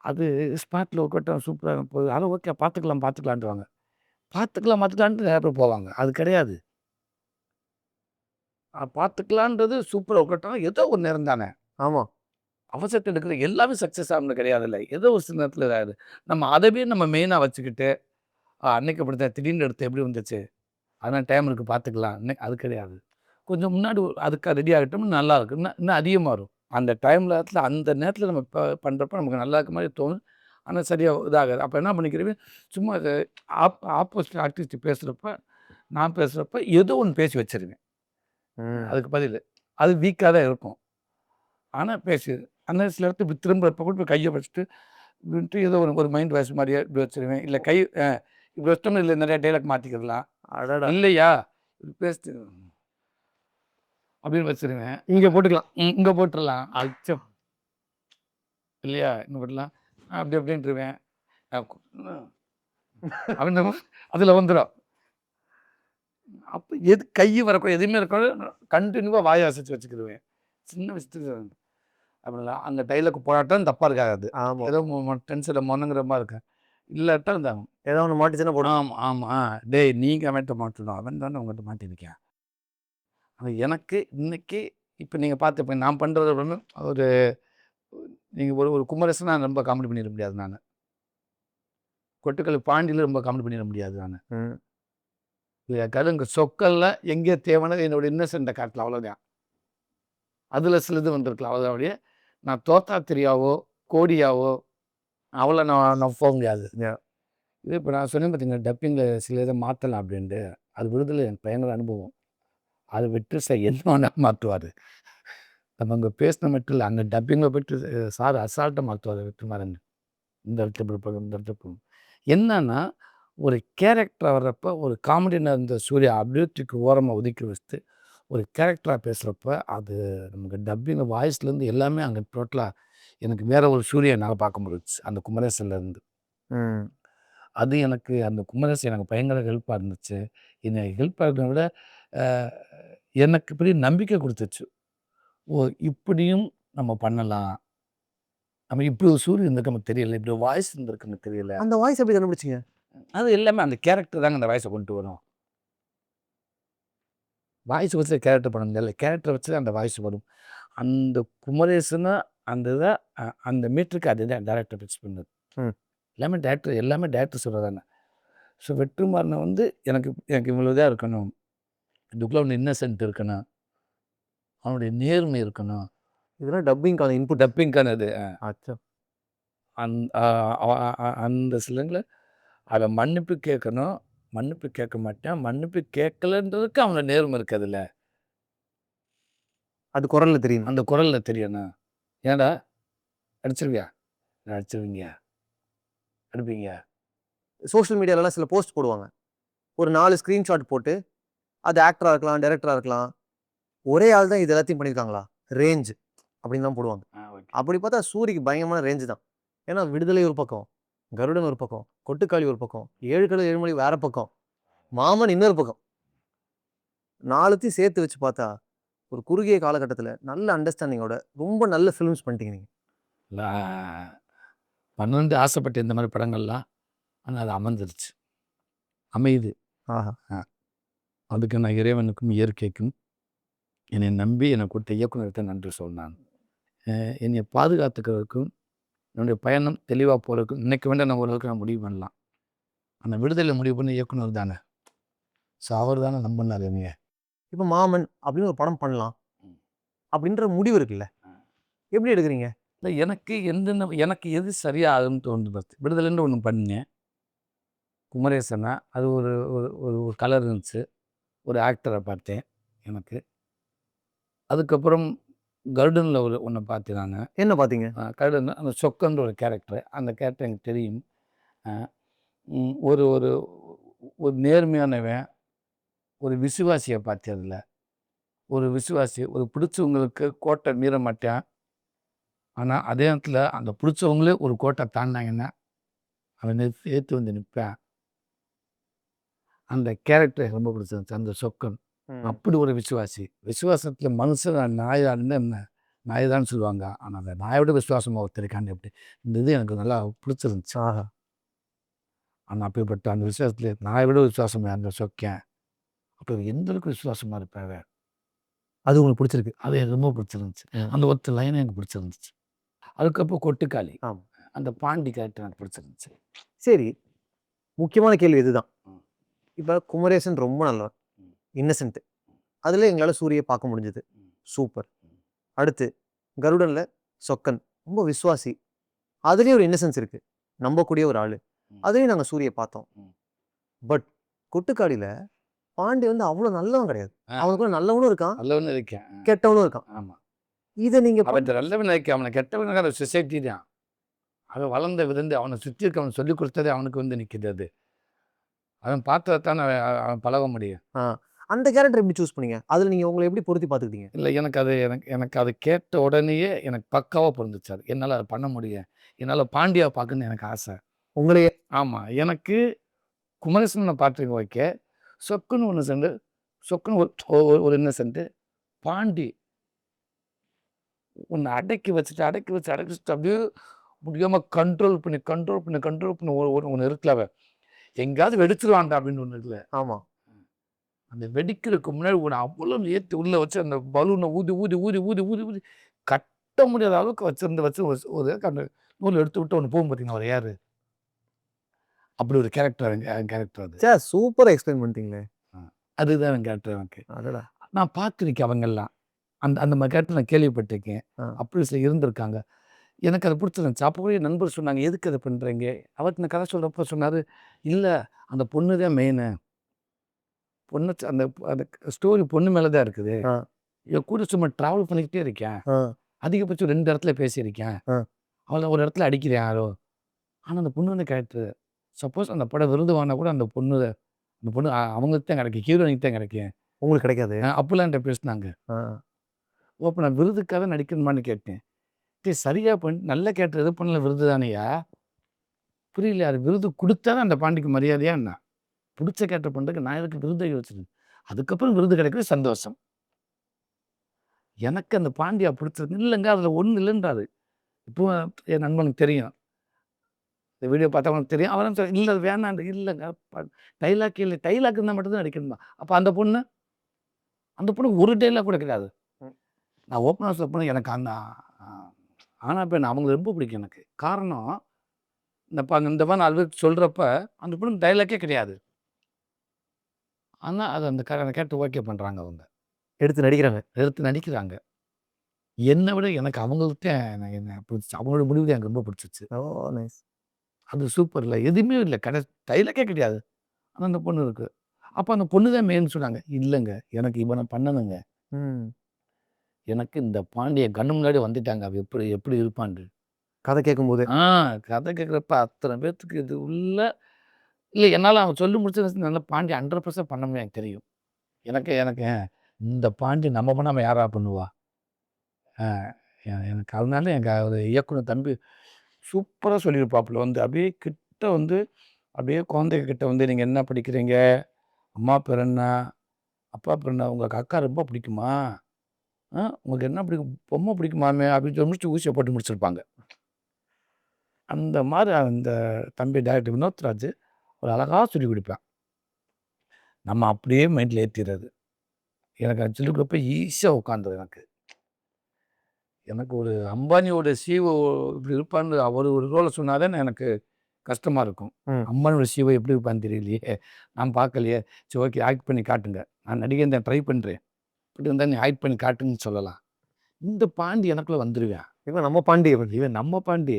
அது ஸ்பாட்ல ஒரு கட்டம் சூப்பரா போகுது. அத ஓகே பார்த்துக்கலாம், பார்த்துக்கலான்ட்டுவாங்க. பார்த்துக்கலான்ட்டு நெறைய பேர் போவாங்க. அது கிடையாது. பார்த்துக்கலான்றது சூப்பரா இருக்கட்டும். ஏதோ ஒரு நேரம் தானே. ஆமா. அவசரத்துல எடுக்கிற எல்லாமே சக்சஸ் ஆகணும்னு கிடையாதுல்ல. ஏதோ ஒரு சில நேரத்துல இதாகுது. நம்ம அதவே நம்ம மெயினா வச்சுக்கிட்டு, அன்னைக்கு அப்படித்தான் திடீர்னு எடுத்து எப்படி வந்துச்சு? அதான் டைம் இருக்கு பார்த்துக்கலாம். அது கிடையாது. கொஞ்சம் முன்னாடி அதுக்கு ரெடி ஆகட்டும் நல்லா இருக்கும். இன்னும் இன்னும் அதிகமா வரும். அந்த அந்த நேரத்துல நம்ம பண்றப்ப நமக்கு நல்லா இருக்க மாரி தோணும். ஆனா சரியா இதாகாது. அப்ப என்ன பண்ணிக்கிறேன், சும்மா அது ஆப்போசிட் ஆர்டிஸ்ட் பேசுறப்ப, நான் பேசுறப்ப ஏதோ ஒண்ணு பேசி வச்சிருவேன். ம். அதுக்கு பதிலு. அது வீக்கா தான் இருக்கும். ஆனா ஆனா சில இடத்துல இப்படி திரும்புறப்ப கூட கைய வச்சுட்டு, இப்படின்ட்டு ஏதோ ஒரு மைண்ட் வாய்ஸ் மாரியே இப்படி வச்சிருவேன். இல்ல இப்படி வச்சிட்டோம்னா இதுல நெறைய டயலாக் மாத்திக்கிடலாம். அடடா! இல்லையா, இப்படி பேசிட்டு அப்படின்னு வச்சிருவேன். இங்க போட்டுக்கலாம். இங்க போட்டுறலாம். அச்சம்! இல்லையா? இங்க போட்டுறலாம். அப்படி அப்படின்ருவேன். அப்படின்ற அதுல வந்துரும். அப்ப கை வரக்கூடாது. எதுவுமே இருக்கக்கூடாது. கன்டினியூவா வாய அசைச்சு வச்சுக்கிருவேன். சின்ன விஷயத்துக்கு அப்படிலாம் அந்த டைலாக் போடாட்டும் தப்பா இருக்காது. ஆமா. ஏதோ டென்ஷன்ல மொனங்குற மாரி இருக்கேன். இல்லாட்டா இந்த ஏதாவது ஒண்ணு மாட்டுச்சுன்னா போடும். ஆமா, ஆமா. டேய் நீங்க அவன்ட்ட மாட்டணும். அவன் தானே உங்கள்ட்ட மாட்டியிருக்கான். ஆனா எனக்கு இன்னைக்கு இப்ப நீங்க பார்த்து நான் பண்றது வந்து ஒரு நீங்க ஒரு ஒரு குமரேசனா ரொம்ப காமெடி பண்ணிட முடியாது நானு. கொட்டுக்கல் பாண்டியில ரொம்ப காமெடி பண்ணிட முடியாது நானு. ம். இல்லையா? கருங்க சொற்கள்ல எங்கே தேவனது என்னோட இன்னசென்ட்ட காட்டல அவ்வளோதான். அதுல சிலது வந்திருக்கலாம். அவ்வளோதான் ஒழிய, நான் தோத்தாத்திரியாவோ, கோடியாவோ அவ்வளோ நான் போக முடியாது. இது இப்ப நான் சொன்னேன் பார்த்தீங்களா, டப்பிங்ல சில இத மாத்தலாம் அப்படின்ட்டு. அது விடுதலை எனக்கு பயங்கர அனுபவம். அத விட்டு என்ன வேணா மாத்துவாரு. நம்ம அங்க பேசின மட்டும் இல்ல, அங்க டப்பிங்ல போயிட்டு சார் அசால்ட்டா மாத்துவாரு வெற்றிமாறன். இந்த இடத்துல இப்படி போகும், இந்த இடத்துல போகும். என்னன்னா, ஒரு கேரக்டரா வர்றப்ப ஒரு காமெடியனா இருந்த சூர்யா அப்படியே தூக்கி ஓரமா ஒதுக்கி வச்சுட்டு, ஒரு கேரக்டரா பேசுறப்ப, அது நமக்கு டப்பிங் வாய்ஸ்லேருந்து எல்லாமே அங்க டோட்டலா எனக்கு வேற ஒரு சூர்யா என்னால பார்க்க முடிஞ்சுச்சு. அந்த குமரேசன்லேருந்து. ம். அது எனக்கு அந்த குமரேசன் எனக்கு பயங்கர ஹெல்ப்பா இருந்துச்சு. என்ன ஹெல்ப்பா இருக்கிறத விட, அ எனக்கு பெரிய நம்பிக்கை குடுத்துச்சு. ஓ! இப்படியும் நம்ம பண்ணலாம். நம்ம இப்படி ஒரு சூரியன் இருந்திருக்கு நமக்கு தெரியல. இப்படி ஒரு வாய்ஸ் இருந்திருக்கு நமக்கு தெரியல. அந்த வாய்ஸ் எப்படி கண்டுபிடிச்சீங்க? அது எல்லாமே அந்த கேரக்டர் தாங்க அந்த வாய்ஸ கொண்டு வரும். வாய்ஸ் வச்சு கேரக்டர் பண்ண முடியாதுல்ல. கேரக்டர வச்சு தான் அந்த வாய்ஸ் வரும். அந்த குமரேசனா அந்த இத அந்த மீட்டருக்கு அதுதான் டைரக்டர் ஃபிக்ஸ் பண்ணது. ம். எல்லாமே டைரக்டர் சொல்றது தானே. ஸோ வெற்றிமாறன வந்து எனக்கு எனக்கு இவ்வளோ தான் இருக்கணும். இதுக்குள்ள ஒண்ணு இன்னசென்ட் இருக்கணும். அவனுடைய நேர்மை இருக்கணும். இதெல்லாம் டப்பிங்க்கான இன்புட். டப்பிங்க்கான இது. அச்சோ! அந் அ அ அ அந்த சிலங்கள அத மன்னிப்பு கேட்கணும். மன்னிப்பு கேட்க மாட்டான். மன்னிப்பு கேட்கலன்றதுக்கு அவனுக்கு நேர்மை இருக்கு அதுல. அது குரல்ல தெரியும். அந்த குரல்ல தெரியணும். "ஏன்டா அடிச்சிருவியா? அடிச்சிருவீங்க. அடிப்பீங்க." சோசியல் மீடியாலலாம் சில போஸ்ட் போடுவாங்க. ஒரு 4 ஸ்கிரீன்ஷாட் போட்டு, அது ஆக்டரா இருக்கலாம், டைரக்டரா இருக்கலாம். ஒரே ஆள் தான் இது எல்லாத்தையும் பண்ணியிருக்காங்களா? ரேஞ்ச் அப்படின்னு தான் போடுவாங்க. ஓகே. அப்படி பார்த்தா சூரிக்கு பயங்கரமான ரேஞ்ச் தான். ஏன்னா விடுதலை ஒரு பக்கம், கருடன் ஒரு பக்கம், கொட்டுக்காளி ஒரு பக்கம், 7 கடல் 7 மலை வேற பக்கம், மாமன் இன்னொரு பக்கம். 4த்தையும் சேர்த்து வச்சு பார்த்தா, ஒரு குறுகிய காலகட்டத்தில நல்ல அண்டர்ஸ்டாண்டிங்கோட ரொம்ப நல்ல ஃபிலிம்ஸ் பண்ணிட்டீங்க நீங்க. நான் பண்ணணுன்ட்டு ஆசைப்பட்டேன் இந்த மாரி படங்கள்லாம். ஆனா அது அமைஞ்சிருச்சு. அமையுது. ஆஹா! அ அதுக்கு நான் இறைவனுக்கும், இயற்கைக்கும், என்னை நம்பி எனக்கு கொடுத்த இயக்குனருக்கு நன்றி சொல்லணும். என்னைய பாதுகாத்துக்கிறதுக்கும், என்னுடைய பயணம் தெளிவா போறதுக்கும், இன்னைக்கு வேணா நான் ஓரளவுக்கு நான் முடிவு பண்ணலாம். ஆனா விடுதலை முடிவு பண்ண இயக்குனர் தானே. ஸோ அவர் தானே நம்புனாரு என்னைய. இப்ப மாமன் அப்படின்னு ஒரு படம் பண்ணலாம். ம். அப்படின்ற முடிவு இருக்குல்ல. எப்படி எடுக்குறீங்க? இல்ல எனக்கு எது சரியா ஆகும்ன்னு தோணுது ஃபர்ஸ்ட். விடுதலைன்னு ஒண்ணு பண்ணேன். குமரேசனா அது ஒரு ஒரு ஒரு கலர் இருந்துச்சு. ஒரு ஆக்டர பார்த்தேன் எனக்கு. அதுக்கப்புறம் கருடன்ல ஒண்ணு பார்த்தேன் நானு. என்ன பார்த்தீங்க? கருடன் அந்த சொக்கன்ற ஒரு கேரக்டர். அந்த கேரக்டர் எனக்கு தெரியும். அ ம் ஒரு ஒரு ஒரு நேர்மையானவன், ஒரு விசுவாசியை பார்த்ததில்ல. ஒரு விசுவாசி ஒரு பிடிச்சவங்களுக்கு கோட்டை மீற மாட்டான். ஆனால் அதே நேரத்தில் அந்த பிடிச்சவங்களே ஒரு கோட்டை தாண்டினாங்கன்னா அவன் ஏற்று வந்து நிற்பான். அந்த கேரக்டர் ரொம்ப பிடிச்சிருந்துச்சு அந்த சொக்கன். அப்படி ஒரு விசுவாசி. விசுவாசத்தில் மனுஷன் நாயான்னு என்ன நாய் தான் சொல்லுவாங்க. ஆனால் அந்த நாயோட விசுவாசமாக ஒருத்தர் இருக்காங்க எப்படி இந்த இது எனக்கு நல்லா பிடிச்சிருந்துச்சு. ஆஹா. ஆனால் அப்படிப்பட்ட அந்த விசுவாசத்தில் நாயை விட விசுவாசம் அந்த சொக்கேன். அப்போ எந்த அளவுக்கு விசுவாசமாக இருப்பாங்க. அது உங்களுக்கு பிடிச்சிருக்கு. அது எனக்கு ரொம்ப பிடிச்சிருந்துச்சு. அந்த ஒருத்தர் லைனை எனக்கு பிடிச்சிருந்துச்சு. அதுக்கப்புறம் கொட்டுக்காளி. ஆமாம். அந்த பாண்டி கேரக்டர் எனக்கு பிடிச்சிருந்துச்சு. சரி, முக்கியமான கேள்வி இதுதான். ம். இப்போ குமரேசன் ரொம்ப நல்லவன், ம். இன்னசென்ட். அதில் எங்களால் சூரியை பார்க்க முடிஞ்சது. சூப்பர். அடுத்து கருடனில் சொக்கன் ரொம்ப விசுவாசி. அதுலேயும் ஒரு இன்னசென்ஸ் இருக்கு, நம்பக்கூடிய ஒரு ஆள். அதுலேயும் நாங்கள் சூரியை பார்த்தோம். பட் கொட்டுக்காடியில் பாண்டி வந்து அவ்வளோ நல்லவன் கிடையாது. அவனுக்குள்ள நல்லவனும் இருக்கான், நல்லவனு இருக்கேன். கெட்டவனும் இருக்கான். ஆமாம். இதை நீங்கள் அவன் நல்லவன் இருக்க அவனை கெட்டவனுக்கு அந்த சொசைட்டி தான். அவன் வளர்ந்த விருந்து அவனை சுற்றி இருக்க அவன் சொல்லிக் கொடுத்ததே அவனுக்கு வந்து நிற்கிது. அது அவன் பார்த்ததான் அவன் பழக முடியும். அந்த கேரக்டர் எப்படி சூஸ் பண்ணீங்க? அதில் நீங்கள் உங்களை எப்படி பொருத்தி பார்த்துக்கிட்டீங்க? இல்லை எனக்கு அது கேட்ட உடனேயே எனக்கு பக்காவாக பொருந்துச்சு. அது என்னால் அதை பண்ண முடியும். என்னால் பாண்டியா பார்க்கணுன்னு எனக்கு ஆசை. உங்களையே? ஆமாம். எனக்கு குமரேசனை பார்த்துருங்க ஓகே. சொக்குன்னு ஒன்று சென்று சொக்குன்னு ஒரு இன்னசென்ட்டு. பாண்டி ஒன்று அடக்கி வச்சுட்டு அப்படியே முடியாமல் கண்ட்ரோல் பண்ணி ஒன்று இருக்குல்ல அவன் எங்கேயாவது வெடிச்சிருவான்டா அப்படின்னு ஒன்று இருக்குல்ல. ஆமாம். அந்த வெடிக்கிறதுக்கு முன்னாடி ஒன்று அவ்வளோ ஏற்றி உள்ளே வச்சு அந்த பலூனை ஊதி கட்ட முடியாத அளவுக்கு வச்சு ஒரு அந்த நூல் எடுத்து விட்டு ஒன்று போகும் பார்த்தீங்கன்னா அவர் யார் அப்படி ஒரு கேரக்டர் கேரக்டர் அது. சார் சூப்பராக எக்ஸ்பிளைன் பண்ணிட்டீங்களே. அதுதான் அவன் கேரக்டர் எனக்கு. அடடா. நான் பார்த்துருக்கேன் அவங்கெல்லாம் அந்த மாதிரி கேரக்டர் நான் கேள்விப்பட்டிருக்கேன். அப்படி சில இருந்திருக்காங்க. எனக்கு அது பிடிச்சிருந்துச்சு. அப்போ கூட என் நண்பர் சொன்னாங்க எதுக்கு அதை பண்ணுறீங்க? அவர்கிட்ட நான் கதை சொல்கிறப்ப சொன்னார் இல்லை அந்த பொண்ணு தான் மெயினு. பொண்ணு அந்த அந்த ஸ்டோரி பொண்ணு மேலே தான் இருக்குது. என் கூட சும்மா ட்ராவல் பண்ணிக்கிட்டே இருக்கேன். அதிகபட்சம் 2 இடத்துல பேசியிருக்கேன். அவளை ஒரு இடத்துல அடிக்கிறேன் யாரோ. ஆனால் அந்த பொண்ணு வந்து கேரக்டர் சப்போஸ் அந்த படம் விருது வாங்கினா கூட அந்த பொண்ணு அவங்களுக்கு தான் கிடைக்கும், ஹீரோயினுக்கு தான் கிடைக்கும், உங்களுக்கு கிடைக்காது. அப்பெல்லாம் என்கிட்ட பேசினாங்க. அப்போ நான் விருதுக்காக நடிக்கணுமான்னு கேட்டேன். சரியா பண்ணி நல்ல கேரக்டர் எது பண்ணல விருது தானேயா புரியல. அது விருது கொடுத்தா தான் அந்த பாண்டிக்கு மரியாதையா என்ன பிடிச்ச கேரக்டர் பண்ணுறதுக்கு நான் எதுக்கு விருதை யோசிச்சேன். அதுக்கப்புறம் விருது கிடைக்கிறது சந்தோஷம். எனக்கு அந்த பாண்டியா பிடிச்சது இல்லைங்க அதில் ஒன்றும் இல்லைன்றாரு. இப்போ என் நண்பனுக்கு தெரியும், இந்த வீடியோ பார்த்தவங்களுக்கு தெரியும். அவரும் இல்லை அது வேணாண்டு இல்லைங்க டைலாக் இல்லை டைலாக் இருந்தால் மட்டும்தான் நடிக்கணுமா. அப்போ அந்த பொண்ணு ஒரு டைலாக் கூட கிடையாது. நான் ஓப்பனாக சொல்ல போனால் எனக்கு அந்த ஆனால் பெண் அவங்களுக்கு ரொம்ப பிடிக்கும் எனக்கு. காரணம் இந்த மாதிரி 4 பேர் சொல்கிறப்ப அந்த பொண்ணு டைலாக்கே கிடையாது. ஆனால் அது அந்த கேரக்டர் ஓகே பண்ணுறாங்க. அவங்க எடுத்து நடிக்கிறாங்க. என்னை விட எனக்கு அவங்களுக்கு என்ன பிடிச்சி அவங்களோட முடிவு தான் எனக்கு ரொம்ப பிடிச்சிச்சு. நைஸ். அது சூப்பர் இல்லை எதுவுமே இல்லை டைலாக்கே கிடையாது. ஆனால் அந்த பொண்ணு இருக்குது. அப்போ அந்த பொண்ணு தான் மெயின்னு சொன்னாங்க. இல்லைங்க எனக்கு இவனை பண்ணணுங்க. எனக்கு இந்த பாண்டிய கண்ணு முன்னாடி வந்துட்டாங்க. அவ எப்படி இருப்பான்னு கதை கேட்கும்போது. கதை கேட்குறப்ப அத்தனை பேர்த்துக்கு இது இல்லை என்னால் அவன் சொல்லி முடிச்சது நல்லா பாண்டி 100% பண்ணவே எனக்கு தெரியும். எனக்கு இந்த பாண்டி நம்ம பண்ணாமல் யாரா பண்ணுவா. எனக்கு அதனால எங்கள் ஒரு இயக்குனர் தம்பி சூப்பராக சொல்லியிருப்பாப்புல வந்து அப்படியே கிட்ட வந்து அப்படியே குழந்தைகிட்ட வந்து நீங்கள் என்ன படிக்கிறீங்க, அம்மா பேர் என்ன, அப்பா பேர் என்ன, உங்களுக்கு அக்கா ரொம்ப பிடிக்குமா, உங்களுக்கு என்ன பிடிக்கும், பொம்மை பிடிக்குமாமே அப்படின்னு சொல்லி முடிச்சு ஊசியை போட்டு முடிச்சிருப்பாங்க. அந்த மாதிரி அந்த தம்பி டைரக்டர் வினோத்ராஜ் ஒரு அழகாக சொல்லி கொடுப்பேன். நம்ம அப்படியே மைண்டில் ஏற்றிடுறது. எனக்கு அது சொல்லிக் கொடுப்ப ஈஸியாக உட்காந்துரும். எனக்கு ஒரு அம்பானியோட சிஓ இப்படி இருப்பான்னு அவர் ஒரு ரோலை சொன்னாதான் எனக்கு கஷ்டமாக இருக்கும். அம்பானியோட சிஓ எப்படி இருப்பான்னு தெரியலையே, நான் பார்க்கலையே, சரி ஓகே ஆக்ட் பண்ணி காட்டுங்க, நான் நடிகை தான் ட்ரை பண்ணுறேன், இப்படி இருந்தால் நீ ஆக்ட் பண்ணி காட்டுன்னு சொல்லலாம். இந்த பாண்டி எனக்குள்ளே வந்துடுவேன். இவன் நம்ம பாண்டி.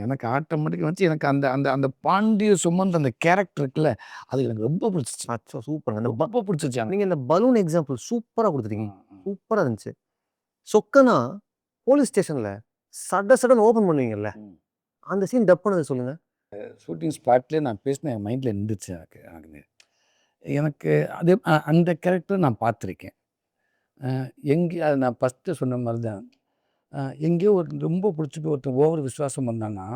எனக்கு ஆட்டோமேட்டிக்காக வந்து எனக்கு அந்த அந்த அந்த பாண்டிய சுமந்த அந்த கேரக்டர் இருக்குல்ல அது எனக்கு ரொம்ப பிடிச்சிச்சு. அச்சோ சூப்பர். ரொம்ப பிடிச்சிச்சு. நீங்கள் இந்த பலூன் எக்ஸாம்பிள் சூப்பராக கொடுத்துருக்கீங்க. சூப்பராக இருந்துச்சு. சொக்கனா போலீஸ் ஸ்டேஷனில் சடன் ஓப்பன் பண்ணுவீங்கல்ல, அந்த சீன் டப் பண்ணது சொல்லுங்கள். ஷூட்டிங் ஸ்பாட்லேயே நான் பேசினேன், என் மைண்டில் இருந்துச்சு. எனக்கு எனக்கு அதே அந்த கேரக்டர் நான் பார்த்துருக்கேன். எங்கே அது நான் ஃபஸ்ட்டு சொன்ன மாதிரி தான். எங்கேயோ ஒரு ரொம்ப பிடிச்சி போய் ஒருத்தன் ஓவர் விசுவாசம் பண்ணான்னா,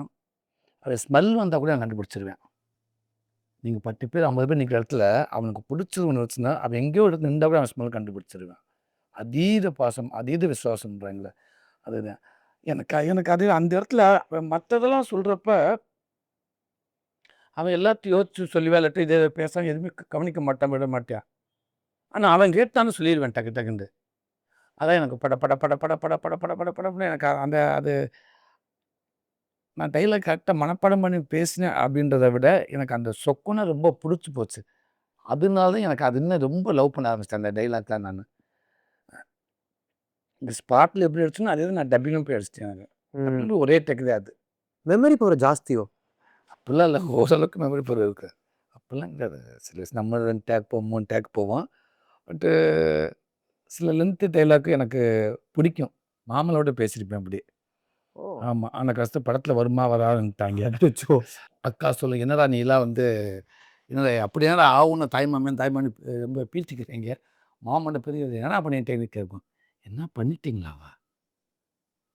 அது ஸ்மெல் வந்தால் கூட நான் கண்டுபிடிச்சிருவேன். நீங்கள் 10 பேர் 50 பேர் நிற்கிற இடத்துல அவனுக்கு பிடிச்சது ஒன்று வச்சுன்னா, அவன் எங்கேயோ இடத்துல நின்றா கூட அவன் ஸ்மெல் கண்டுபிடிச்சிருவேன். அதீத பாசம், அதீத விசுவாசம்ன்றாங்களே அதுதான். எனக்கு எனக்கு அது அந்த இடத்துல மற்றதெல்லாம் சொல்கிறப்ப அவன் எல்லாத்தையும் யோசிச்சு சொல்லுவேன். இல்லாட்டி இதை பேசாம எதுவுமே கவனிக்க மாட்டான், விட மாட்டான். ஆனால் அவன் கேட்டான்னு சொல்லிடுவேன் டக்கு டக்குன்னு. அதான் எனக்கு பட பட பட பட பட பட பட பட படன்னு எனக்கு அந்த அது நான் டைலாக் கரெக்டாக மனப்பாடம் பண்ணி பேசினேன் அப்படின்றத விட எனக்கு அந்த சொக்குனை ரொம்ப பிடிச்சி போச்சு. அதனால தான் எனக்கு அது இன்னும் ரொம்ப லவ் பண்ண ஆரம்பிச்சிட்டேன் அந்த டைலாக்லாம் நான். இந்த ஸ்பாட்டில் எப்படி அடிச்சுன்னா அதே தான் நான் டப்பிங்கும் போய் அடிச்சிட்டேன். எனக்கு டப்பிங்கும் ஒரே டெக் தான் அது. மெமரி பவர் ஜாஸ்தியோ? அப்படிலாம் இல்லை, ஓரளவுக்கு மெமரி பவர் இருக்குது. அப்படிலாம் கிடையாது. சில நம்ம 2 டேக் போவோம், 3 டேக் போவோம். பட்டு சில லென்த்து டைலாக்கு எனக்கு பிடிக்கும். மாமனோட பேசியிருப்பேன் அப்படி. ஓ! ஆமாம். அந்த கஷ்டம் படத்தில் வருமா வராதுன்ட்டாங்க. அச்சோ! அக்கா சொல்லு, என்னடா நீலாம் வந்து என்னடா அப்படி என்னடா ஆகும்னு தாய்மாமன் ரொம்ப பீத்திக்கிறீங்க. மாமன்ட்ட பெரிய என்னடா பண்ணிட்டேன்னு கேட்கும். என்ன பண்ணிட்டீங்களாவா?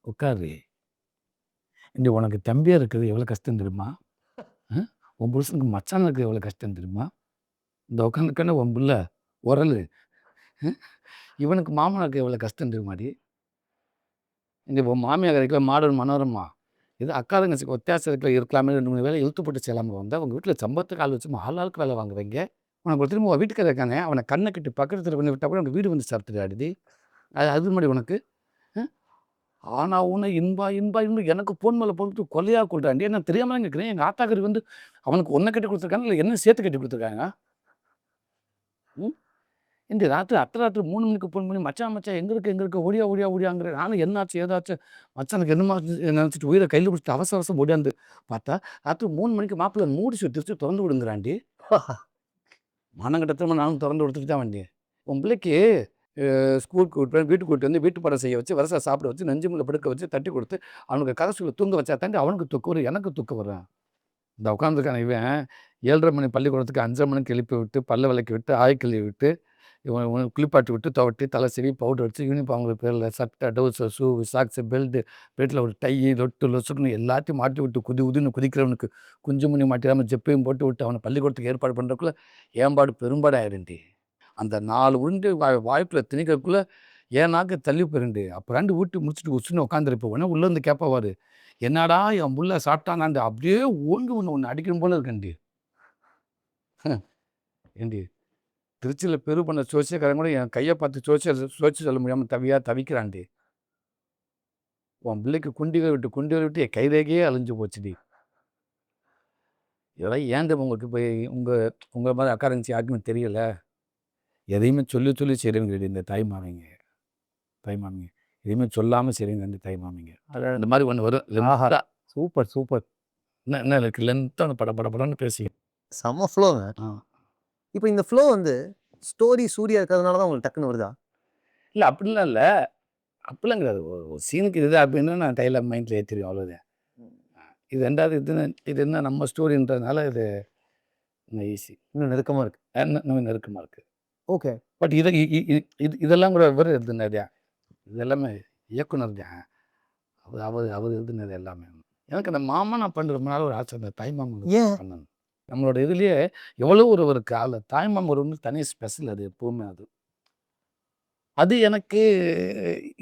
உட்காரு. இங்க உனக்கு தம்பியா இருக்கிறது எவ்வளோ கஷ்டம் தெரியுமா? உன் புருஷனுக்கு மச்சான் இருக்கிறது எவ்வளோ கஷ்டம் தெரியுமா? இந்த உட்காந்துக்கான உன் புள்ள உரலு. இவனுக்கு மாமனாருக்கு எவ்வளோ கஷ்டம் தெரியுமாடி? இங்கே உன் மாமியார் இருக்கிற மாடர்ன் மனோரமா. இது அக்கா தங்கச்சிக்கு வித்தியாசம் இருக்கலாமே 2 3 வேலை இழுத்து போட்டு செய்யலாமல் வந்தால் உங்கள் வீட்டில் சம்பளத்துக்கு ஆள் வச்சு ஆளுக்கு வேலை வாங்குவீங்க. உனக்கு ஒரு திரும்ப வீட்டுக்காரர் இருக்கானே அவனை கண்ணை கட்டி பக்கத்தில் பண்ணி விட்டால் கூட உனக்கு வீடு வந்து சாப்பிட்டுடாடி. அது மாதிரி உனக்கு ஆனா ஊனா இன்பா இன்பா இன்பம் எனக்கு ஃபோன் மேலே போட்டு கொலையாக கொள்றாண்டி. நான் தெரியாமல் கேட்குறேன். எங்கள் ஆத்தாக்கறி வந்து அவனுக்கு ஒன்றை கட்டி கொடுத்துருக்காங்க, இல்லை என்ன சேர்த்து கட்டி கொடுத்துருக்காங்க? இந்த ராத்திரி அர்த்தராத்திரி 3 மணிக்கு ஃபோன் பண்ணி மச்சான் எங்கே இருக்க ஓடியாங்கிற. நானும் என்னாச்சு ஏதாச்சும் மச்சானுக்கு என்னமா நினச்சிட்டு உயிரை கையில் பிடிச்சிட்டு அவசரம் ஓடியாந்து பார்த்தா ராத்திரி 3 மணிக்கு மாப்பிள்ளை மூடி திருச்சி திறந்து விடுங்கிறாண்டி. மானங்கட்டத்தனமாக நானும் திறந்து கொடுத்துட்டு தான் வண்டி. உன் பிள்ளைக்கு ஸ்கூலுக்கு விட்டு வீட்டுக்கு கூட்டு வந்து வீட்டு படம் செய்ய வச்சு வருஷம் சாப்பிட வச்சு நெஞ்சு முள்ள படுக்க வச்சு தட்டி கொடுத்து அவனுக்கு கதை சொல்லி தூங்க வச்சா தாண்டி அவனுக்கு தூக்கம் வரும், எனக்கு தூக்கம் வரும். இந்த உட்காந்துருக்கான இவன் 7:30 மணி பள்ளிக்கூடத்துக்கு 5:30 மணிக்கு எழுப்பி விட்டு பல்ல விளக்கி விட்டு ஆய்க்கழுவி விட்டு இவன் குளிப்பாட்டி விட்டு துவட்டி தலை சீவி பவுடர் வச்சு யூனிஃபார்ம் அவங்களுக்கு பேரில் சட்டை டவுசர் ஷூ சாக்ஸு பெல்ட்டு வீட்டில் ஒரு டை லொட்டு லொசுக்குன்னு எல்லாத்தையும் மாட்டி விட்டு உதுன்னு குதிக்கிறவனுக்கு குஞ்சு முனி மாட்டிடாமல் ஜெப்பையும் போட்டு விட்டு அவனை பள்ளிக்கூடத்துக்கு ஏற்பாடு பண்ணுறதுக்குள்ளே ஏம்பாடு பெரும்பாடு ஆயிருண்டி. அந்த 4 உருண்டு வாய்ப்பில் திணிக்கிறதுக்குள்ளே ஏன் நாக்கு தள்ளி போயிருண்டு. அப்புறாண்டு வீட்டு முடிச்சுட்டு உசுன்னு உட்காந்துருப்போம். உடனே உள்ளேருந்து கேட்பாவாரு, என்னடா என் புள்ள சாப்பிட்டானாண்டு அப்படியே ஓங்கி ஒன்று அடிக்கணும் போல இருக்கண்டி. ஏண்டி திருச்சியில் பெரு பண்ண சோசியக்காரன் கூட என் கையை பார்த்து சோச்சு சொல்ல முடியாமல் தவிக்கிறான்டி. உன் பிள்ளைக்கு குண்டிகளை விட்டு என் கைரேகையே அழிஞ்சு போச்சுடி. இதெல்லாம் ஏன் உங்களுக்கு போய் உங்கள் மாதிரி அக்கா இருந்துச்சு யாருக்குமே தெரியல. எதையுமே சொல்லி செய்கிறவங்க இந்த தாய்மாமிங்க எதையுமே சொல்லாமல் செய்கிறவங்க இந்த தாய்மாமிங்க. இந்த மாதிரி ஒன்று வரும். Super super. என்ன இருக்கு லென்த்தாக படம்னு பேசி செம்ம ஃப்ளோங்க. இப்போ இந்த ஃப்ளோ வந்து ஸ்டோரி சூர்யா இருக்கிறதுனால தான் உங்களுக்கு டக்குன்னு வருதா? இல்லை அப்படிலாம் இல்லை. அப்படிலாம் கிடையாது. ஒரு சீனுக்கு இது அப்படின்னா நான் டைலாக் மைண்டில் ஏற்றிடுவேன், அவ்வளோதான். இது 2வது இது என்ன நம்ம ஸ்டோரின்றதுனால இது இன்னும் ஈஸி, இன்னும் நெருக்கமாக இருக்கு. இன்னும் நெருக்கமாக இருக்குது. ஓகே. பட் இதெல்லாம் கூட இவர் எழுதுனதா, இது எல்லாமே இயக்குனர் தான். அவர் எழுதுனது எல்லாமே. எனக்கு அந்த மாமனா பண்ணுற ரொம்ப நாள் ஒரு ஆசை, அந்த தாய்மாமன் பண்ணணும். நம்மளோட இதுலேயே எவ்வளோ ஒரு கால தாய்மாமன் ஒரு தனி ஸ்பெஷல். அது எப்போவுமே அது எனக்கு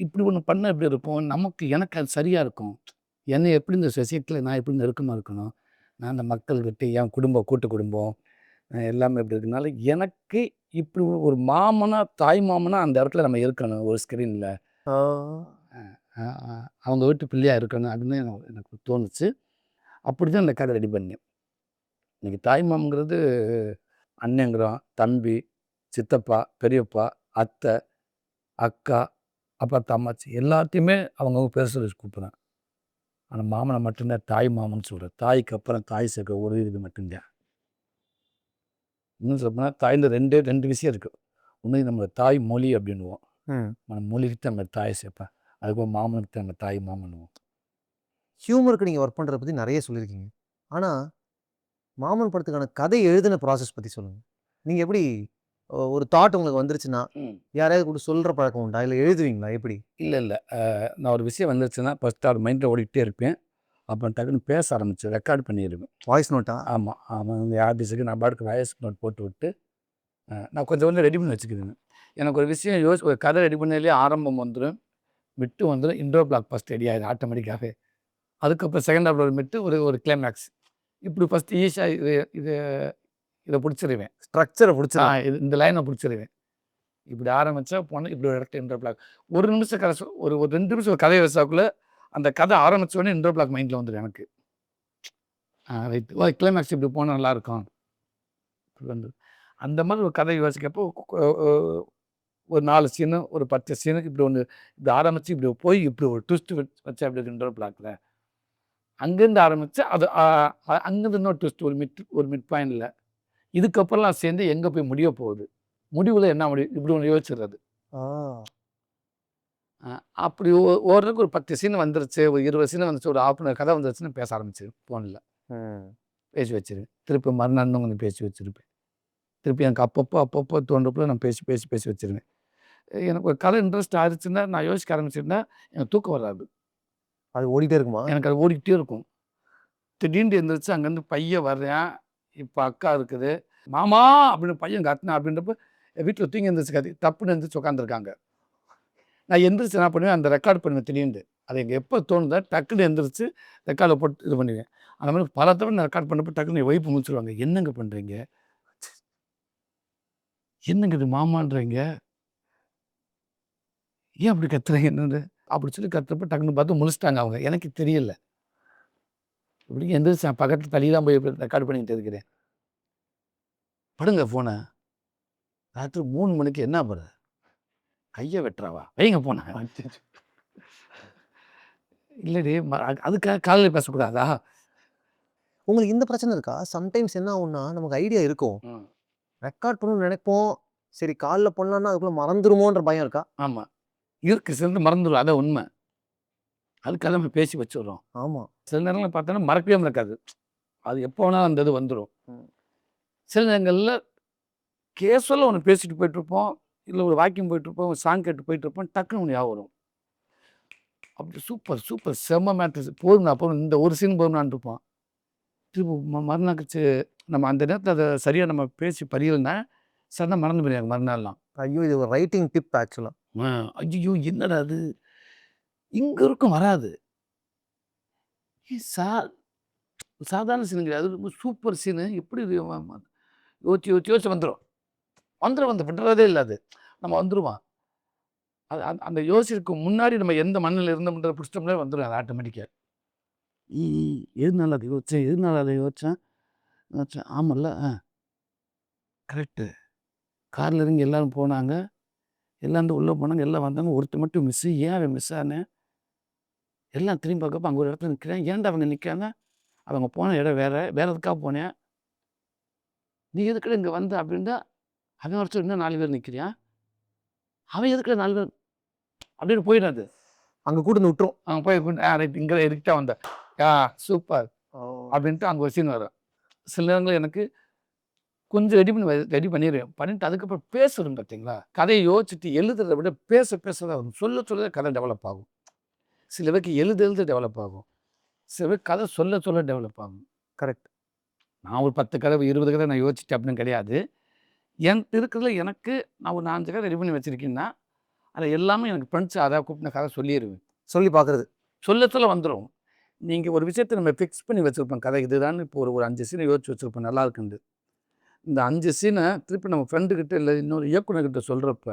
இப்படி ஒன்று பண்ண எப்படி இருக்கும், எனக்கு அது சரியாக இருக்கும். என்னை எப்படி இந்த சொசைட்டியில் நான் எப்படி நெருக்கமாக இருக்கணும், நான் அந்த மக்கள்கிட்ட என் கூட்டு குடும்பம் எல்லாமே எப்படி இருக்குனால எனக்கு இப்படி ஒரு மாமனா தாய் மாமனா அந்த இடத்துல நம்ம இருக்கணும் ஒரு ஸ்க்ரீனில். அவங்க வீட்டு பிள்ளையாக இருக்கணும் அப்படின்னு எனக்கு தோணுச்சு. அப்படி தான் இந்த கதை ரெடி பண்ணேன். இன்றைக்கி தாய் மாமங்கிறது அண்ணங்கிறோம், தம்பி, சித்தப்பா, பெரியப்பா, அத்தை, அக்கா, அப்புறம் தம்மாச்சி எல்லாத்தையுமே அவங்கவுங்க பேர் சொல்லி கூப்பிட்றேன். ஆனால் மாமனை மட்டும்தான் தாய் மாமன்னு சொல்கிறேன். தாய்க்கு அப்புறம் தாய் சேர்க்க ஒரு இது மட்டும்தான். இன்னும் சொல்லப்போனால் தாய்ந்த ரெண்டு விஷயம் இருக்குது. ஒன்று நம்ம தாய் மொழி அப்படின்னுவோம். நம்ம மொழிக்கு தான் நம்ம தாயை சேர்ப்பேன். அதுக்கப்புறம் மாமனுக்கு தான் நம்ம தாய் மாமன்னுவோம். ஹியூமருக்கு நீங்கள் ஒர்க் பண்ணுறத பற்றி நிறைய சொல்லியிருக்கீங்க. ஆனால் மாமன் படத்துக்கான கதை எழுதின ப்ராசஸ் பற்றி சொல்லுங்கள். நீங்க எப்படி ஒரு தாட் உங்களுக்கு வந்துருச்சுன்னா ம். யாரையாவது கூட சொல்ற பழக்கம் உண்டா? இல்ல எழுதுவீங்களா எப்படி? இல்லை இல்லை நான் ஒரு விஷயம் வந்துருச்சுன்னா ஃபஸ்ட்டு அது மைண்டில் ஓடிக்கிட்டே இருப்பேன். அப்புறம் டக்குன்னு பேச ஆரம்பிச்சு ரெக்கார்ட் பண்ணிடுவேன். Voice NOTA? ஆமாம் அவன் வந்து ஆர்டிஸ்ட்டுக்கு நான் பாட்டுக்கு வாய்ஸ் நோட் போட்டு விட்டு நான் கொஞ்சம் ரெடி பண்ணி வச்சுக்கிறேன். எனக்கு ஒரு விஷயம் ஒரு கதை ரெடி பண்ணதுலேயே ஆரம்பம் வந்துடும், மிட்டு வந்துடும், இன்ட்ரோ பிளாக் ஃபஸ்ட் ரெடி ஆகிடும் ஆட்டோமேட்டிக்காகவே. அதுக்கப்புறம் செகண்ட் ஹாஃபில் ஒரு மிட்டு, ஒரு கிளைமேக்ஸ். இப்படி ஃபஸ்ட்டு ஈஸியாக இது இதை பிடிச்சிருவேன். ஸ்ட்ரக்சரை பிடிச்சிரும். இந்த லைனை பிடிச்சிருவேன். இப்படி ஆரம்பித்தா போனால் இப்படி ஒரு இடத்துல இன்ட்ரோ பிளாக். ஒரு நிமிஷம் கதை ஒரு 2 நிமிஷம் ஒரு கதையை வச்சாக்குள்ளே அந்த கதை ஆரம்பித்த உடனே இன்ட்ரோ பிளாக் மைண்டில் வந்துடும் எனக்கு. ரைட் கிளைமேக்ஸ் இப்படி போனால் நல்லாயிருக்கும். வந்து அந்த மாதிரி ஒரு கதை யோசிக்கப்போ ஒரு 4 சீனு ஒரு 10 சீனு இப்படி ஒன்று இப்படி ஆரம்பித்து இப்படி போய் இப்படி ஒரு ட்விஸ்ட் வச்சு அப்படி இன்ட்ரோ பிளாக்ல அங்கேருந்து ஆரம்பித்து அது அங்கேருந்து இன்னொரு ட்விஸ்ட் ஒரு மிட் பாயிண்டில் இதுக்கப்புறம்லாம் சேர்ந்து எங்கே போய் முடிய போகுது, முடிவில் என்ன முடியும், இப்படி ஒன்று யோசிச்சுறது. அப்படி ஓரளவுக்கு ஒரு 10 சீன் வந்துருச்சு, ஒரு 20 சீன் வந்துச்சு, ஒரு ½ கதை வந்துருச்சுன்னு பேச ஆரம்பிச்சு ஃபோனில் பேசி வச்சிருவேன். திருப்பி மறுநாள் கொஞ்சம் பேசி வச்சுருப்பேன். திருப்பி எனக்கு அப்பப்போ தோன்றப்போ நான் பேசி வச்சுருவேன். எனக்கு ஒரு கதை இன்ட்ரெஸ்ட் ஆயிடுச்சுன்னா நான் யோசிக்க ஆரம்பிச்சிருந்தா எனக்கு தூக்கம் வராது. அது ஓடிட்டே இருக்குமா? எனக்கு அது ஓடிக்கிட்டே இருக்கும். திடீர்னு எழுந்திரிச்சு அங்கேருந்து பையன் வர்றேன், இப்போ அக்கா இருக்குது, மாமா அப்படின்னு பையன் கத்தினா அப்படின்றப்ப வீட்டில் தூங்கி எழுந்திரிச்சு தப்புன்னு எழுந்திரிச்சு உட்காந்துருக்காங்க. நான் எந்திரிச்சு என்ன பண்ணுவேன், அந்த ரெக்கார்ட் பண்ணுவேன் திடீர்னு. அது எனக்கு எப்போ தோணுதோ டக்குன்னு எந்திரிச்சு ரெக்கார்டில் போட்டு இது பண்ணுவேன். அந்த மாதிரி பல தடவை நான் ரெக்கார்ட் பண்ணப்போ டக்குன்னு என் ஒய்ஃப் முடிச்சிருவாங்க. என்னங்க பண்ணுறீங்க, என்னங்க இது மாமான்றீங்க, ஏன் அப்படி கத்துறீங்க என்னது அப்படி சொல்லி கத்துறப்ப டக்குன்னு பார்த்து முடிச்சிட்டாங்க அவங்க. எனக்கு தெரியல. இப்படி எந்திரிச்சு நான் பக்கத்தில் தள்ளி தான் போய் ரெக்கார்ட் பண்ணிக்கிட்டு இருக்கிறேன். படுங்க ஃபோனை. ராத்திரி 3 மணிக்கு என்ன பண்ணுறது, கையை வெட்டுறாவா, வைங்க போன. இல்லடி அதுக்காக காலையில் பேசக்கூடாதா? உங்களுக்கு இந்த பிரச்சனை இருக்கா? சம்டைம்ஸ் என்ன ஆகும்னா நமக்கு ஐடியா இருக்கும், ரெக்கார்ட் பண்ணணும்னு நினைப்போம், சரி காலைல பண்ணலாம்னா அதுக்குள்ள மறந்துருமோன்ற பயம் இருக்கா? ஆமாம் இருக்கு, சில மறந்துடும், அதான் உண்மை. அதுக்காக நம்ம பேசி வச்சுடுறோம். ஆமாம். சில நேரங்களில் பார்த்தோன்னா மறக்கவே இருக்காது, அது எப்போ வேணாலும் அந்த இது வந்துடும். சில நேரங்களில் கேஷுவலாக ஒன்று பேசிட்டு போயிட்டுருப்போம், இல்லை ஒரு வாக்கியம் போயிட்டுருப்போம், ஒரு சாங் கேட்டு போயிட்டுருப்போம், டக்குன்னு ஒன்று ஞாபகம் வரும். அப்படி சூப்பர் செம்ம மேட்ரு போதும், அப்புறம் இந்த ஒரு சீன் போதும்னான் இருப்போம். திரும்ப மறுநாள் கழிச்சு நம்ம அந்த நேரத்தில் அதை சரியாக நம்ம பேசி பரியலைன்னா சடனாக மறந்து போயிருக்காங்க மறுநாள்லாம். ஐயோ, இது ஒரு ரைட்டிங் டிப் ஆக்சுவலாக. ஐயோ என்னடா அது இங்கே இருக்கும் வராது. சாதாரண சீனு கிடையாது, அது ரொம்ப சூப்பர் சீனு. எப்படி யோசிச்சு வந்துடும் விடுறதே இல்லை. அது நம்ம வந்துடுவான். அது அந்த யோசிக்கு முன்னாடி நம்ம எந்த மண்ணில் இருந்தோம்ன்றதை பிடிச்சிட்டோம்னா வந்துடும் அது ஆட்டோமேட்டிக்காக. எதுனால அதை யோசித்தேன் ஆமல்ல கரெக்டு. காரில் இறங்கி எல்லோரும் போனாங்க, எல்லாம் உள்ளே போனாங்க, எல்லாம் வந்தாங்க, ஒருத்தர் மட்டும் மிஸ்ஸு. ஏன் அவன் மிஸ் ஆனேன், எல்லாம் திரும்பி பார்க்கப்போ அங்கே ஒரு இடத்துல நிற்கிறேன். ஏன்டா அவங்க நிற்காங்க, அவங்க போன இடம் வேறு எதுக்காக போனேன், நீ எதுக்குள்ள இங்கே வந்த அப்படின்னா அவன் ஒருத்தர் இன்னும் 4 பேர் நிற்கிறியான், அவன் எதுக்குள்ள 4 பேர் அப்படின்னு போயிடாது. அங்கே கூட விட்டுரும். அவங்க போய் ரைட் இங்கே எதுக்கிட்டா வந்த சூப்பர் அப்படின்ட்டு அங்கே ஒரு சீன் வரும். சில நேரங்கள் எனக்கு கொஞ்சம் ரெடி பண்ணிடுவேன். பண்ணிவிட்டு அதுக்கப்புறம் பேசுகிறோம் பார்த்தீங்களா, கதையை யோசிச்சுட்டு எழுதுறதை விட பேசதான் வரும். சொல்ல கதை டெவலப் ஆகும். சில பேருக்கு எழுத டெவலப் ஆகும், சில பேர் கதை சொல்ல டெவலப் ஆகும். கரெக்ட். நான் ஒரு 10 கதை 20 கதை நான் யோசிச்சுட்டு அப்படின்னு கிடையாது. இருக்கிறதுல எனக்கு நான் ஒரு 4 கதை ரெடி பண்ணி வச்சுருக்கேன்னா அதை எல்லாமே எனக்கு ஃப்ரெண்ட்ஸ் அதை கூப்பிட்டு கதை சொல்லிடுவேன். சொல்லி பார்க்குறது சொல்ல வந்துடும். நீங்கள் ஒரு விஷயத்தை நம்ம ஃபிக்ஸ் பண்ணி வச்சுருப்போம், கதை இதுதான். இப்போ ஒரு 5 சீனை யோசிச்சு வச்சுருப்போம், நல்லா இருக்குண்டு. இந்த 5 சீனை திருப்பி நம்ம ஃப்ரெண்டுக்கிட்ட இல்லை இன்னொரு இயக்குனர்கிட்ட சொல்கிறப்ப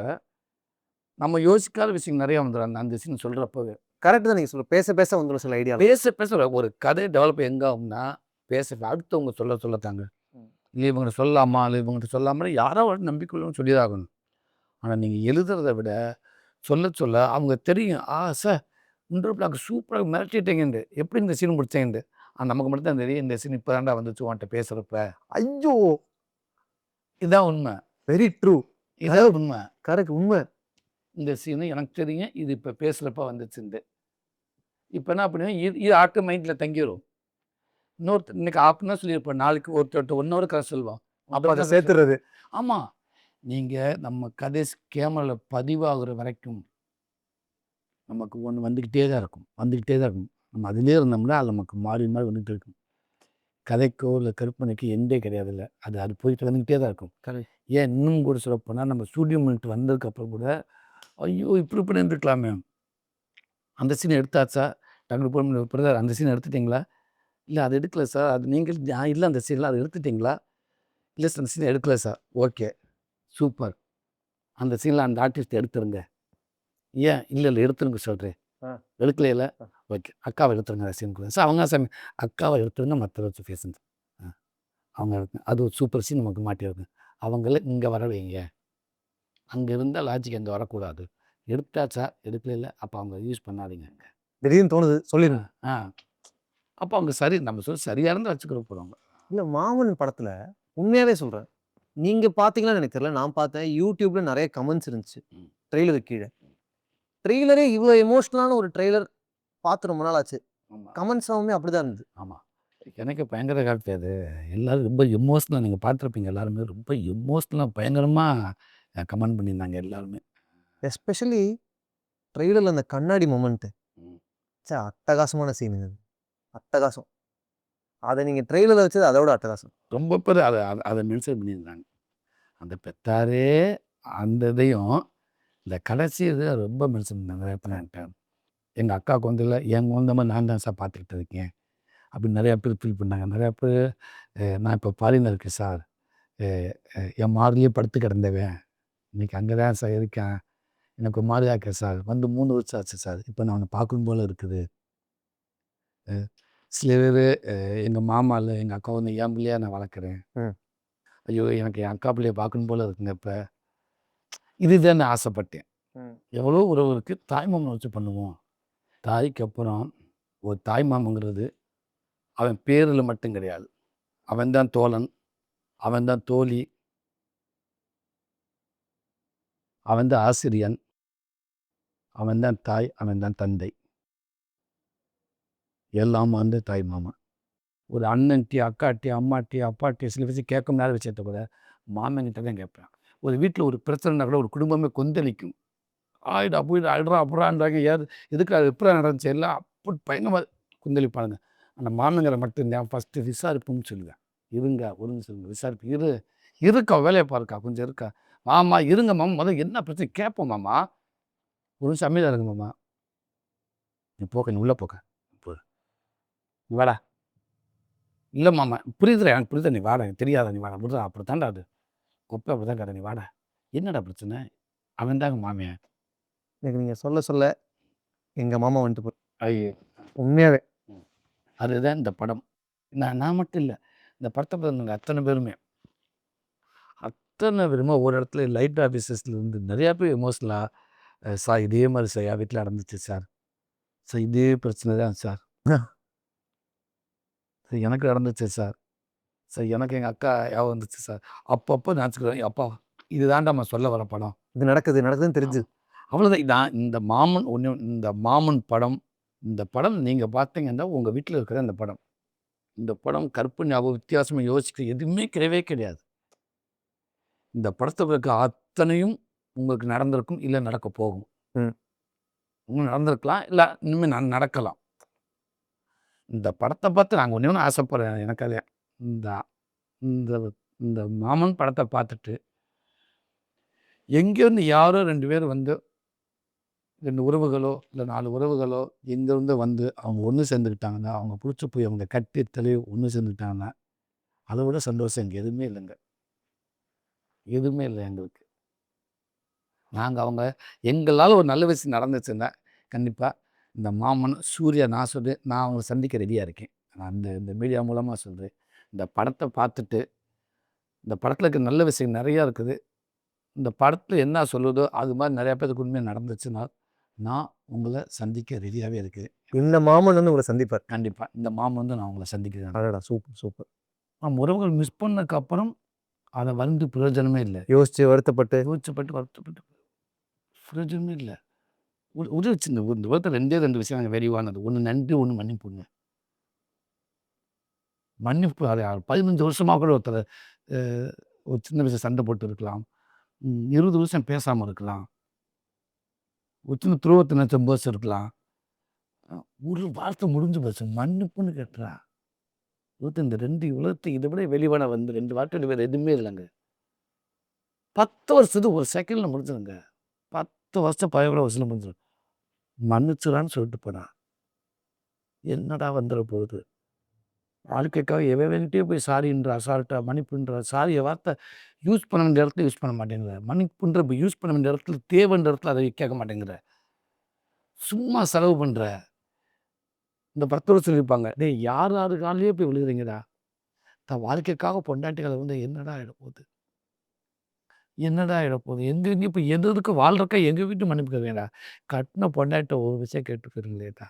நம்ம யோசிக்காத விஷயம் நிறையா வந்துடும் அந்த 5 சீன் சொல்கிறப்பவே. கரெக்டு தான் நீங்கள் பேச வந்துடும் சில ஐடியா. பேச ஒரு கதை டெவலப் எங்கே ஆகும்னா அடுத்தவங்க சொல்லத்தாங்க. இல்லை இவங்க சொல்லாமா, இல்லை இவங்கள்ட்ட சொல்லாமல் யாரோ ஒரு நம்பிக்கையும் சொல்லிதான் ஆகணும். ஆனால் நீங்கள் எழுதுறதை விட சொல்ல அவங்க தெரியும், சார் இன்ட்ரோ பிளாக் சூப்பராக மிரட்டிட்டேங்கண்டு, எப்படி இந்த சீன் முடிச்சேங்கண்டு. நமக்கு மட்டும் தான் தெரியும் இந்த சீன் இப்போ தாண்டா வந்துச்சு உன்கிட்ட பேசுகிறப்ப. ஐயோ, இதுதான் உண்மை. Very true. இதான் உண்மை. கரெக்ட், உண்மை. இந்த சீனு எனக்கு தெரியும், இது இப்போ பேசுகிறப்ப வந்துச்சுண்டு. இப்போ என்ன பண்ணுவேன், இது ஆட்டு மைண்டில் தங்கிடும். இன்னொருத்தர் இன்னைக்கு ½ சொல்லியிருப்பேன், நாளைக்கு ஒருத்தர் 1 ஹவர் கதை சொல்லுவான். அப்ப அதை சேர்த்துறது. ஆமாம், நீங்கள் நம்ம கதை கேமராவில் பதிவாகிற வரைக்கும் நமக்கு ஒன்று வந்துக்கிட்டே தான் இருக்கும், வந்துக்கிட்டே தான் இருக்கும். நம்ம அதிலே இருந்தோம்னா அது நமக்கு மாறி மாறி வந்துகிட்டே இருக்கும். கதைக்கோ இல்லை கற்பனைக்கோ எண்டே கிடையாதுல்ல, அது அது போயிட்டு வந்துக்கிட்டே தான் இருக்கும். கரெக்ட். ஏன் இன்னும் கூட சொல்லப்போனால் நம்ம ஸ்டூடியோ மினிட் வந்ததுக்கப்புறம் கூட ஐயோ இப்படி இப்படி இருந்துருக்கலாமே, அந்த சீன் எடுத்தாச்சா, டக்குனு போன் பிரதர் அந்த சீன் எடுத்துட்டிங்களா, இல்லை அது எடுக்கல சார், அது நீங்கள் இல்லை அந்த சீன்லாம் அது எடுத்துட்டிங்களா, இல்லை சார் அந்த சீன் எடுக்கல சார், ஓகே சூப்பர், அந்த சீனில் அந்த ஆர்டிஸ்ட் எடுத்துருங்க, ஏன் இல்லை இல்லை எடுத்துருங்க சொல்கிறேன், எடுக்கலையில ஓகே அக்காவை எடுத்துருங்க சீன் கொடுங்க சார், அவங்க சாமி அக்காவை எடுத்துருங்க மற்ற வச்சு பேசுங்க, அவங்க அது ஒரு சூப்பர் சீன் நமக்கு மாட்டியிருக்கு, அவங்கள இங்கே வர வைங்க, அங்கே இருந்தால் லாஜிக் அங்கே வரக்கூடாது, எடுத்தாச்சா எடுக்கல அப்போ அவங்க யூஸ் பண்ணாதீங்க, திடீர்னு தோணுது சொல்லிடுங்க. அப்போ அவங்க சரி நம்ம சொல்லி சரியாக இருந்தால் வச்சுக்கிற போகிறவங்க. இல்லை மாமன் படத்துல உண்மையாவே சொல்றேன், நீங்க பாத்தீங்களான்னு எனக்கு தெரியல, நான் பார்த்தேன் யூடியூப்ல நிறைய கமெண்ட்ஸ் இருந்துச்சு ட்ரெய்லருக்கு கீழே. ட்ரெய்லரே இவ்வளோ எமோஷனலான ஒரு ட்ரெய்லர் பார்த்து ரொம்ப நாள் ஆச்சு. ஆமாம் கமெண்ட்ஸ் எல்லாமே அப்படிதான் இருந்தது. ஆமாம், எனக்கு பயங்கர காட்டு அது, எல்லோரும் ரொம்ப எமோஷ்னலாக நீங்கள் பார்த்துருப்பீங்க, எல்லாருமே ரொம்ப எமோஷ்னலாக பயங்கரமாக கமெண்ட் பண்ணியிருந்தாங்க எல்லாருமே. எஸ்பெஷலி ட்ரெய்லரில் அந்த கண்ணாடி மொமெண்ட்டு, சே அட்டகாசமான சீனுங்க அது, அட்டகாசம். அதை நீங்கள் ட்ரெய்லரில் வச்சது அதோட அட்டகாசம். ரொம்ப பேர் அதை அதை மென்ஷன் பண்ணியிருந்தாங்க, அந்த பெத்தாரே அந்த இதையும் இந்த கடைசி இதை ரொம்ப மென்ஷன் பண்ணாங்க நிறைய பேர். எங்கள் அக்காவுக்கு வந்து இல்லை என் குழந்த மாதிரி நான் தான் சார் பார்த்துக்கிட்டு இருக்கேன் அப்படின்னு நிறையா பேர் ஃபீல் பண்ணாங்க. நிறையா பேர் நான் இப்போ ஃபாரினில் இருக்கேன் சார், என் மாதிரியே படுத்து கிடந்தவன் இன்னைக்கு அங்கே தான் சார் இருக்கேன், எனக்கு ஒரு மாதிரியா இருக்கேன் சார், வந்து 3 வருஷம் ஆச்சு சார், இப்போ நான் அவனை பார்க்கணும் போல் இருக்குது. சில பேர் எங்கள் மாமா இல்லை எங்கள் அக்கா வந்து என் பிள்ளையா நான் வளர்க்குறேன், ஐயோ எனக்கு என் அக்கா பிள்ளைய பார்க்கணும் போல் இருக்குங்க, இப்போ இதுதான் நான் ஆசைப்பட்டேன். எவ்வளோ உறவுக்கு தாய்மாமனை வச்சு பண்ணுவோம், தாய்க்கு அப்புறம் ஒரு தாய்மாமங்கிறது அவன் பேரில் மட்டும் கிடையாது, அவன் தான் தோழன், அவன் தான் தோழி, அவன் தான் ஆசிரியன், அவன் தான் தாய், அவன் தான் தந்தை, எல்லாம் வந்து தாய் மாமா. ஒரு அண்ணன்ட்டி அக்காட்டி அம்மாட்டி அப்பாட்டி சில விஷயம் கேட்க முடியாத விஷயத்த கூட மாமன்கிட்ட தான் கேட்பேன். ஒரு வீட்டில் ஒரு பிரச்சனைனா கூட ஒரு குடும்பமே கொந்தளிக்கும், ஆயிடா போயிடு அழுறா அப்புறான்றாங்க, ஏது எதுக்கு அது எப்படா நடந்துச்சு எல்லாம் அப்படி பயங்கரமாக கொந்தளிப்பானுங்க. அந்த மாமங்கிற மட்டும் நான் ஃபஸ்ட்டு விசாரிப்புன்னு சொல்லுவேன், இருங்க ஒருங்க சொல்லுங்க விசாரிப்பு இருக்கா வேலையை பாருக்கா கொஞ்சம் இருக்கா மாமா, இருங்க மாமா முதல்ல என்ன பிரச்சனை கேட்போம் மாமா, ஒரு நிமிஷம் அமைதியாக இருங்க மாமா, நீ போக்க நீ உள்ளே போக்க போ, நீ வாடா, இல்லை மாமா புரியுதுடா எனக்கு புரியுதா, நீ வாடா எனக்கு தெரியாதா, நீ வாடா விடுறா அப்படி தாண்டா அது கொப்பை அப்படி தான் கடை, நீ வாடா, என்னடா பிரச்சனை, அவன் தாங்க மாமியான். எனக்கு நீங்கள் சொல்ல சொல்ல எங்கள் மாமா வந்துட்டு போ ஐயோ உண்மையாகவே. அதுதான் இந்த படம். நான் மட்டும் இல்லை, இந்த படத்தை பார்த்துங்க அத்தனை பேருமே ஒரு இடத்துல லைட் ஆஃபீஸர்ஸ்லேருந்து நிறையா பேர் எமோஷனலாக சார் இதே மாதிரி சார் என் வீட்டில் நடந்துச்சு சார், சார் இதே பிரச்சனை தான் சார், சார் எனக்கு நடந்துச்சு சார், சார் எனக்கு எங்கள் அக்கா ஞாபகம் வந்துச்சு சார், அப்பப்போ நினச்சிக்கிறேன் அப்பா இது தாண்டா சொல்ல வர படம், இது நடக்குதுன்னு தெரிஞ்சு அவ்வளோதான். நான் இந்த மாமன் படம், இந்த படம் நீங்கள் பார்த்தீங்கன்னா உங்கள் வீட்டில் இருக்கிற இந்த படம், இந்த படம் கற்பு ஞாபகம் வித்தியாசமாக யோசிக்க எதுவுமே கிடையவே கிடையாது. இந்த படத்தில் இருக்க அத்தனையும் உங்களுக்கு நடந்திருக்கும், இல்லை நடக்க போகும், உங்களுக்கு நடந்திருக்கலாம், இல்லை இனிமேல் நடக்கலாம். இந்த படத்தை பார்த்து நாங்கள் ஒன்று ஆசைப்படுறேன், எனக்கு அது இந்த இந்த இந்த மாமன் படத்தை பார்த்துட்டு எங்கேருந்து யாரோ 2 பேர் வந்து 2 உறவுகளோ இல்லை 4 உறவுகளோ எங்கேருந்து வந்து அவங்க ஒன்று சேர்ந்துக்கிட்டாங்கன்னா, அவங்க பிடிச்சி போய் அவங்க கட்டி தழுவி ஒன்று சேர்ந்துக்கிட்டாங்கன்னா அதை விட சந்தோஷம் எங்கே எதுவுமே இல்லைங்க, எதுவுமே இல்லை எங்களுக்கு. நாங்கள் அவங்க எங்களால் ஒரு நல்ல விஷயம் நடந்துச்சுன்னா கண்டிப்பாக இந்த மாமன் சூர்யா நான் அவங்களை சந்திக்க ரெடியாக இருக்கேன். நான் இந்த மீடியா மூலமாக சொல்கிறேன், இந்த படத்தை பார்த்துட்டு இந்த படத்தில் இருக்க நல்ல விஷயம் நிறையா இருக்குது, இந்த படத்தில் என்ன சொல்லுதோ அது மாதிரி நிறையா பேருக்கு உண்மையாக நடந்துச்சுன்னா நான் உங்களை சந்திக்க ரெடியாகவே இருக்குது. இந்த மாமன் வந்து உங்களை சந்திப்பார் கண்டிப்பாக, இந்த மாமன் வந்து நான் உங்களை சந்திக்கிறேன். அடடா சூப்பர் சூப்பர். உறவுகள் மிஸ் பண்ணதுக்கப்புறம் அதை வந்து பிரயோஜனமே இல்லை, யோசிச்சு வருத்தப்பட்டு வருத்தப்பட்டு பிரயோஜனமே இல்லை. ஒரு சின்ன இந்த உலகத்தில் 2 விஷயம் நாங்கள் வெறிவானது, ஒன்று நன்றி, ஒன்று மன்னிப்புங்க. மன்னிப்பு அது 15 வருஷமா கூட ஒருத்தர் ஒரு சின்ன வயசுல சண்டை போட்டு இருக்கலாம். 20 வருஷம் பேசாம இருக்கலாம். ஒரு சின்ன துரோகத்த நினைச்ச பேச இருக்கலாம். அ ஒரு வார்த்தை முடிஞ்சு போச்சு. மன்னிப்புன்னு கேட்றா. இந்த 2 உலகத்த இத விட வெளிவன வந்து 2 வார்த்தையில வேற எதுவுமே இல்லங்க. 10 வருஷத்துக்கு ஒரு செகண்ட்ல முடிஞ்சிருங்க. 10 வருஷம் 15 வருஷத்துல முடிஞ்சிரும். மன்னிச்சுடான்னு சொல்லிட்டு போனா. என்னடா வந்துற போகுது? வாழ்க்கைக்காக எவன்கிட்டயோ போய் சாரின்ற அசால்ட்டா, மன்னிப்புன்ற சாரிய வார்த்தை யூஸ் பண்ண வேண்டிய இடத்துல யூஸ் பண்ண மாட்டேங்கிற. மன்னிப்புன்ற யூஸ் பண்ண வேண்டிய இடத்துல தேவைன்ற இடத்துல அதை கேட்க மாட்டேங்கிற. சும்மா செலவு பண்ற. இந்த 10 வருஷம் சொல்லியிருப்பாங்க. டேய் யார் யாரு கால்லயோ போய் விழுகுறீங்கடா. தன் வாழ்க்கைக்காக பொண்டாட்டிகள வந்து என்னடா ஆயிட போகுது? என்னடா ஆயிட போகுது? எங்க இப்ப எதுக்கு வாழ்றக்கா எங்க வீட்டு மன்னிப்பு கேட்குறீங்கடா? கட்டின பொண்டாட்டிட்ட ஒரு விஷயம் கேட்டு போயிருங்களேடா.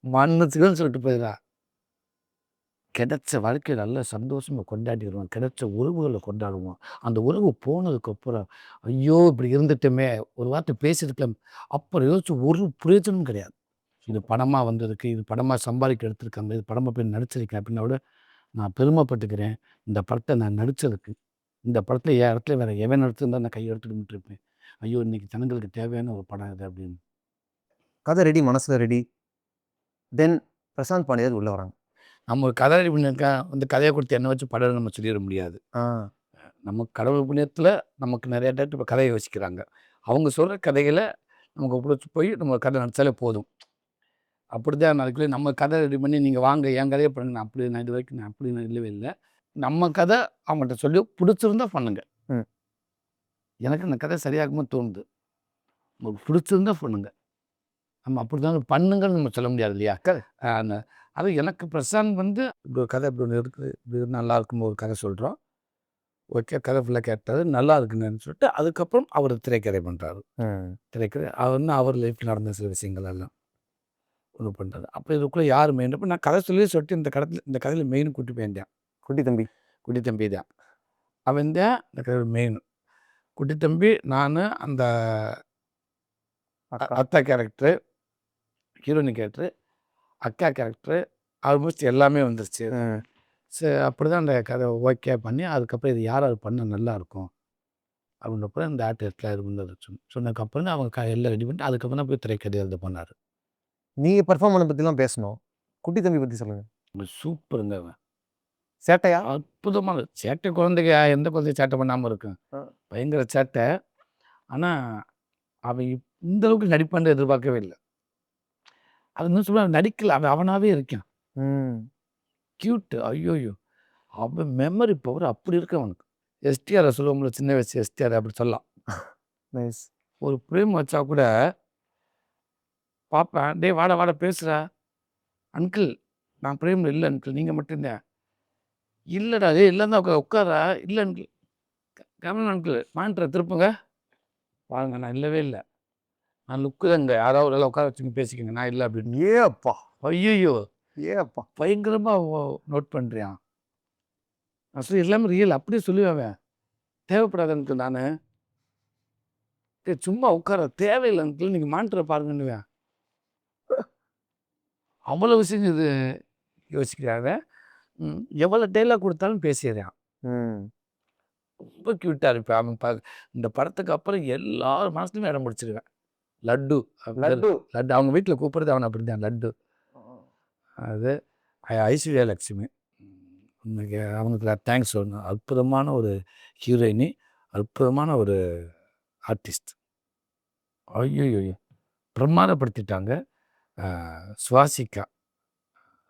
மன்னிச்சுக்கன்னு சொல்லிட்டு போயிடுறா. கிடைச்ச வாழ்க்கைய நல்லா சந்தோஷமா கொண்டாடிருவோம். கிடைச்ச உறவுகள கொண்டாடுவோம். அந்த உறவு போனதுக்கப்புறம், ஐயோ! இப்படி இருந்துட்டோமே! ஒரு வார்த்தை பேசியிருக்கலாம். அப்புறம் யோசிச்சு ஒரு பிரயோஜனமும் கிடையாது. இது பணமா வந்ததுக்கு, இது பணமா சம்பாதிக்க எடுத்திருக்காங்க, இது படமா போய் நடிச்சிருக்கேன் அப்படின்னா விட, நான் பெருமைப்பட்டுக்கிறேன். இந்த படத்த நான் நடிச்சதுக்கு. இந்த படத்துல என் இடத்துல வேற எவன் நடிச்சிருந்தா நான் கைய எடுத்துட்டு நின்னுட்டுருப்பேன். ஐயோ! இன்னைக்கு ஜனங்களுக்கு தேவையான ஒரு படம் இது அப்படின்னு. கதை ரெடி, மனசுல ரெடி. தென் பிரசாந்த் பாண்டியராஜ் உள்ள வராங்க. நம்ம ஒரு கதை ரெடி பண்ணியிருக்கேன். அந்த கதைய கொடுத்து என்ன வச்சு படம் நம்ம சொல்லிட முடியாது. ஆ. நம்ம கடவுள் புண்ணியத்துல நமக்கு நிறைய டேரக்டர் இப்போ கதைய யோசிக்கிறாங்க. அவங்க சொல்ற கதைகள நமக்கு புடிச்சு போய் நம்ம கதை நடிச்சாலே போதும். அப்படிதான் நாளைக்கு நம்ம கதை ரெடி பண்ணி நீங்க வாங்க என் கதைய பண்ணுங்க. நான் இதுவரைக்கும் நான் அப்படி நான் இல்லவே இல்ல. நம்ம கதை அவங்கள்ட்ட சொல்லி புடிச்சிருந்தா பண்ணுங்க. ம். எனக்கு அந்த கதை சரியாகும்னு தோணுது. உங்களுக்கு புடிச்சிருந்தா பண்ணுங்க. நம்ம அப்படிதாங்க பண்ணுங்கன்னு நம்ம சொல்ல முடியாது இல்லையா? அந்த அது எனக்கு பிரசாந்த் வந்து ஒரு கதை இப்படி ஒண்ணு இருக்கு. இது நல்லா இருக்குன்னு ஒரு கதை சொல்றோம். ஓகே. கதை ஃபுல்லா கேட்டாரு. நல்லா இருக்குன்னு சொல்லிட்டு, அதுக்கப்புறம் அவரு திரைக்கதை பண்றாரு. ம். திரைக்கதை அவர் லைஃப்ல நடந்த சில விஷயங்கள் எல்லாம் இது பண்றாரு. அப்ப இதுக்குள்ள யார் மெயின்? அப்ப நான் கதை சொல்லி சொல்லிட்டு இந்த கதையில மெயின் குட்டி பையன் தான். குட்டி தம்பி. குட்டி தம்பி தான். அவன் தான் இந்த கதையோட மெயின். குட்டி தம்பி, நானு, அந்த அக்கா. அத்தா கேரக்டரு, ஹீரோயினி கேரக்டரு, அக்கா கேரக்டரு ஆல்மோஸ்ட் எல்லாமே வந்துருச்சு. ம். அப்படிதான் அந்த கதை ஓகே பண்ணி, அதுக்கப்புறம் இது யார் பண்ணா நல்லாயிருக்கும்? அப்படின்றப்ப இந்த ஆர்டிஸ்ட்லாம் இது பண்ணது சொன்னதுக்கப்புறம் தான் அவங்க எல்லாம் ரெடி பண்ணிட்டு, அதுக்கப்புறம் தான் போய் திரைக்கதை இது பண்ணாரு. நீங்க பெர்ஃபார்மன்ஸ் பத்திலாம் பேசணும். குட்டி தம்பி பத்தி சொல்லுங்க. சூப்பருங்க அவன். சேட்டையா? அற்புதமான சேட்டை குழந்தைங்க எந்த குழந்தையும் சேட்டை பண்ணாம இருக்கும். ஆ. பயங்கர சேட்டை. ஆனா, அவன் இந்த அளவுக்கு நடிப்பான்னு எதிர்பார்க்கவே இல்ல. அது இன்னும் சொல்ல நடிக்கல. அவன் அவனாவே இருக்கான். ம். கியூட். ஐய்யய்யோ! அவன் மெமரி பவர் அப்படி இருக்கு அவனுக்கு. எஸ்டிஆர சொல்லுவோம்ல, சின்ன வயசு எஸ்டிஆர் அப்படி சொல்லலாம். நைஸ். ஒரு ஃப்ரேம் வச்சா கூட பார்ப்பேன். "டேய் வாடா வாடா பேசுடா." "அங்கிள் நான் ஃப்ரேம்ல இல்ல அங்கிள். நீங்க மட்டும் தான்." "இல்லடா டேய் இல்லன்னா உட்கார்றா." "இல்ல அங்கிள்." "கேமராமேன் அங்கிள் மானிட்டர திருப்புங்க." "பாருங்க நான் இல்லவே இல்ல. நான் லுக்கு தாங்க. யாராவது ஒரு ஆள உட்கார வச்சுங்க பேசிக்கங்க. நான் இல்ல." அப்படின்னு. ஏ அப்பா! ஐய்யய்யோ! ஏ அப்பா! பயங்கரமா நோட் பண்றியான். நான் சொல்லி எல்லாமே ரியல். அப்படியே சொல்லுவேன் அவன். "தேவைப்படாது அங்கிள் நானு." "டேய் சும்மா உட்கார்றா. தேவையில்ல அங்கிள். நீங்க மானிட்டர பாருங்கன்னுவேன்." அவ்வளோ விஷயம் இது யோசிக்கிறான் அவன். எவ்வளோ டயலாக் குடுத்தாலும் பேசிடுறான். ம். ரொம்ப கியூட்டா இருப்பான். அவன் இந்த படத்துக்கு அப்புறம் எல்லார் மனசுலயும் இடம் பிடிச்சிருவேன். லட்டு. லட்டு. லட்டு அவங்க வீட்ல கூப்பிடுறது அவன அப்படிதான் லட்டு. அது ஐஸ்வர்யா லட்சுமி. இன்னைக்கு அவங்களுக்கு தேங்க்ஸ் சொல்லணும். அற்புதமான ஒரு ஹீரோயினி. அற்புதமான ஒரு ஆர்டிஸ்ட். ஐய்யய்யோ! பிரமாதப்படுத்திட்டாங்க. அ சுவாசிகா.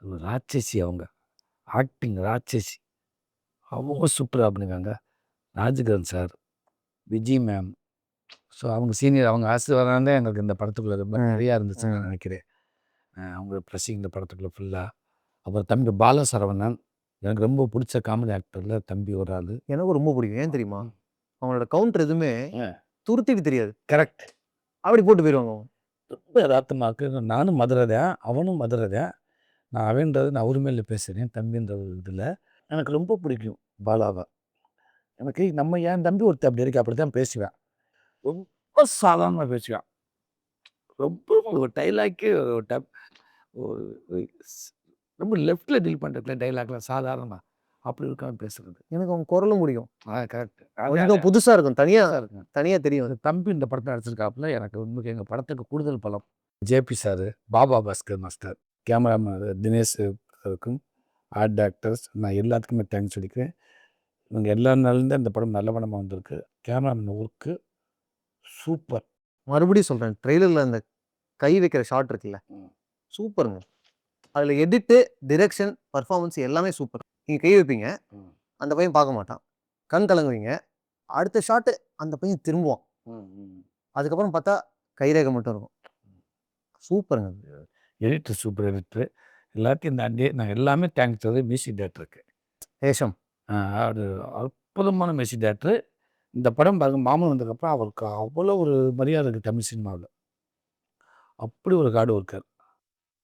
ஒரு ராட்சசி அவங்க. ஆக்டிங் ராட்சசி. அவங்க சூப்பரா பண்ணிருக்காங்க. Rajkiran sir, Vijay ma'am. So அவங்க சீனியர் அவங்க ஆசீர்வாதம் தான் எங்களுக்கு இந்த படத்துக்குள்ள ரொம்ப நிறையா இருந்துச்சுன்னு நான் நினைக்கிறேன். அவங்க ப்ளஸ்ஸிங் இந்த படத்துக்குள்ள ஃபுல்லா. அப்புறம் தம்பி பாலசரவணன். எனக்கு ரொம்ப பிடிச்ச காமெடி ஆக்டர்ல தம்பி ஒரு ஆளு. எனக்கும் ரொம்ப பிடிக்கும். ஏன் தெரியுமா? அவங்களோட கவுண்டர் எதுவுமே துருத்திட்டு தெரியாது. கரெக்ட். அப்படி போட்டு போயிருவாங்க அவங்க. ரொம்ப யதார்த்தமா இருக்கு. நானும் மதுரை தான். அவனும் மதுரை தான். நான் அவன்றது நான் உரிமையில பேசுறேன். தம்பின்ற ஒரு இதில. எனக்கு ரொம்ப பிடிக்கும் பாலாவ. எனக்கு என் தம்பி ஒருத்தன் அப்படி இருக்கு. அப்படித்தான் பேசுவேன். ரொம்ப சாதாரணமா பேசுவான். ரொம்ப ஒரு டைலாக்கே ஒரு ரொம்ப லெஃப்ட்டில் டீல் பண்ணுறதுல டைலாக்லாம் சாதாரணமாக அப்படி இருக்காம பேசுறது. எனக்கு அவங்க குரலும் பிடிக்கும். கரெக்ட். கொஞ்சம் புதுசா இருக்கும். தனியா இருக்கும். தனியா தெரியும் அது. தம்பி இந்த படத்தை நடிச்சிருக்காப்புல. எனக்கு உண்மைக்கு எங்கள் படத்துக்கு கூடுதல் பலம் JP sir, Baba Bhaskar master, cameraman Dinesh இருக்கும், ஆர்ட் டாக்டர்ஸ், நான் எல்லாத்துக்குமே தேங்க்ஸ் சொல்லிக்கிறேன். இவங்க எல்லா நாள்லேருந்து இந்த படம் நல்ல படமாக வந்திருக்கு. Cameraman work super. மறுபடியும் சொல்றேன், ட்ரெய்லர்ல அந்த கை வைக்கிற ஷாட் இருக்குல்ல, சூப்பருங்க. அதுல எடிட்டு, டிரெக்ஷன், பர்ஃபார்மன்ஸ் எல்லாமே சூப்பர். நீங்க கை வைப்பீங்க, அந்த பையன் பார்க்க மாட்டான், கண் கலங்குவீங்க, அடுத்த ஷாட்டு அந்த பையன் திரும்புவான், அதுக்கப்புறம் பார்த்தா கைரேகை மட்டும் இருக்கும். சூப்பருங்க. Editor super editor. எல்லாத்தையும் தாண்டி நான் எல்லாமே தேங்க்ஸ் சொல்றது மியூசிக் டேரக்டருக்கு. ஹேஷம் அது அற்புதமான மியூசிக் டேரக்டர். இந்த படம் பாருங்க, மாமன் வந்ததுக்கப்புறம் அவருக்கு அவ்வளோ ஒரு மரியாதை இருக்குது தமிழ் சினிமாவில். அப்படி ஒரு காடு ஒர்க்கர்.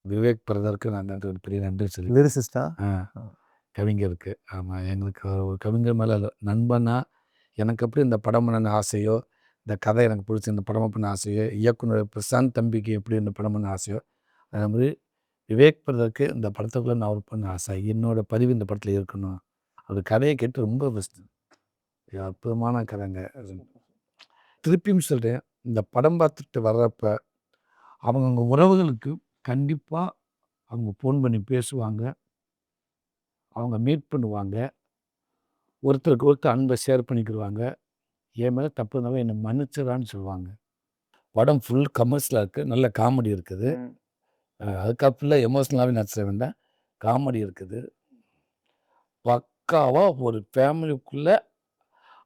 விவேக் பிரதருக்கு நான் ஒரு பெரிய நன்றி சொல்லி. லிரிசிஸ்டா? கவிஞருக்கு. ஆமாம், எங்களுக்கு ஒரு கவிஞர் மேலே நண்பனா எனக்கு எப்படி இந்த படம் பண்ண ஆசையோ, இந்த கதை எனக்கு பிடிச்சி இந்த படம் பண்ண ஆசையோ, இயக்குனர் பிரசாந்த் தம்பிக்கு எப்படி இந்த படம் பண்ண ஆசையோ, அதே மாதிரி விவேக் பிரதருக்கு இந்த படத்துக்குள்ளே நான் ஒர்க் பண்ண ஆசை. என்னோட பதிவு இந்த படத்தில் இருக்கணும். அது கதையை கேட்டு ரொம்ப பெஸ்ட்டு. அற்புதமான கதைங்க. திருப்பியும் சொல்கிறேன், இந்த படம் பார்த்துட்டு வர்றப்ப அவங்கவுங்க உறவுகளுக்கு கண்டிப்பாக அவங்க ஃபோன் பண்ணி பேசுவாங்க, அவங்க மீட் பண்ணுவாங்க, ஒருத்தருக்கு ஒருத்தர் அன்பை ஷேர் பண்ணிக்கிடுவாங்க. என் மேலே தப்பு இருந்தாலும் என்னை மன்னிச்சிடான்னு சொல்லுவாங்க. படம் ஃபுல் கமர்ஷியலாக இருக்குது, நல்ல காமெடி இருக்குது. அதுக்கப்புறம் எமோஷ்னலாகவே நடிச்சிட வேண்டாம், காமெடி இருக்குது. பக்காவாக ஒரு ஃபேமிலிக்குள்ளே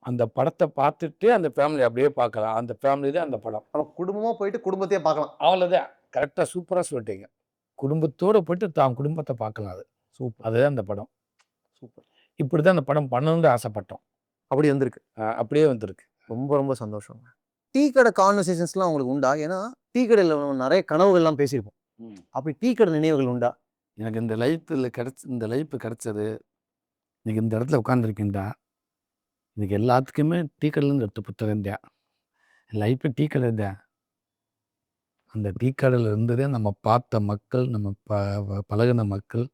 அந்த படத்தை பார்த்துட்டு அந்த ஃபேமிலி அப்படியே பார்க்கலாம். அந்த ஃபேமிலி தான் அந்த படம். நம்ம குடும்பமா போயிட்டு குடும்பத்தையே பார்க்கலாம். அவ்வளோதான். கரெக்டாக சூப்பராக சொல்லிட்டீங்க. குடும்பத்தோடு போயிட்டு தான் குடும்பத்தை பார்க்கலாம். அது சூப்பர். அதுதான் அந்த படம். சூப்பர். இப்படி தான் அந்த படம் பண்ணணும்னு ஆசைப்பட்டோம். அப்படி வந்திருக்கு. அப்படியே வந்திருக்கு. ரொம்ப ரொம்ப சந்தோஷம். டீ கடை கான்வர்சேஷன்ஸ்லாம் உங்களுக்கு உண்டா? ஏன்னா டீ கடையில் நிறைய கனவுகள்லாம் பேசியிருப்போம். அப்படி டீ கடை நினைவுகள் உண்டா? எனக்கு இந்த லைஃப் கிடைச்சது, இன்னைக்கு இந்த இடத்துல உட்காந்துருக்கேன்டா, இன்னைக்கு எல்லாத்துக்குமே டீ கடையிலேருந்து எடுத்த புத்தகம் தான். லைஃப்பு டீ கடை தான். அந்த டீ கடையில் இருந்ததே நம்ம பார்த்த மக்கள், நம்ம பழகின மக்கள்,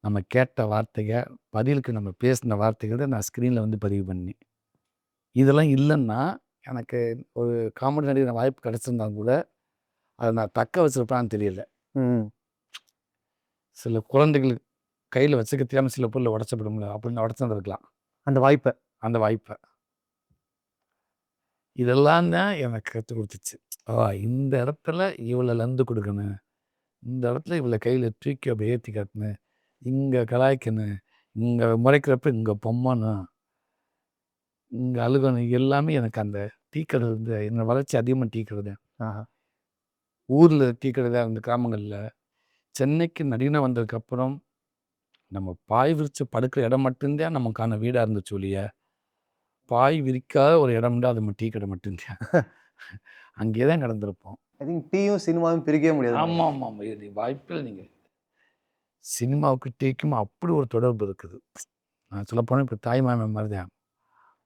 நம்ம கேட்ட வார்த்தைகள், பதிலுக்கு நம்ம பேசின வார்த்தைகளை நான் ஸ்க்ரீனில் வந்து பதிவு பண்ணி, இதெல்லாம் இல்லைன்னா எனக்கு ஒரு காமெடி நடிகர் வாய்ப்பு கிடச்சிருந்தா கூட அதை நான் தக்க வச்சிருப்பான்னு தெரியல. சில குழந்தைகள் கையில் வச்சுக்க தெரியாமல் சில பொருளை உடச்சப்படும்ல, அப்படின்னு உடச்சிருந்துருக்கலாம் அந்த வாய்ப்பை. இதெல்லாம் தான் எனக்கு கற்றுக் கொடுத்துச்சு. இந்த இடத்துல இவ்வளோ லந்து கொடுக்கணும், இந்த இடத்துல இவ்வளோ கையில் தூக்கி அப்படி ஏற்றி காட்டணும், இங்கே கலாய்க்கணும், இங்கே முறைக்கிறப்ப இங்கே பொம்மணும், இங்கே அழுகணும், எல்லாமே எனக்கு அந்த டீ கடை இருந்து என்னோட வளர்ச்சி அதிகமாக டீ கடை தான். ஊரில் டீ கடை தான் இந்த கிராமங்களில். சென்னைக்கு நடிகனாக வந்ததுக்கப்புறம் நம்ம பாய் விரித்து படுக்கிற இடம் மட்டும்தான் நமக்கான வீடாக இருந்துச்சு ஒழிய, பாய் விரிக்காத ஒரு இடம்டா அது நம்ம டீ கடை மட்டும்தான். அங்கே தான் நடந்திருப்போம். ஐ திங்க் டீயும் சினிமாவும் பிரிக்கவே முடியாது. ஆமாம், வாய்ப்பில் நீங்கள் சினிமாவுக்கு டீக்கும் அப்படி ஒரு தொடர்பு இருக்குது. நான் சொல்லப்போனால் இப்போ தாய் மாமன் மாதிரி தான்,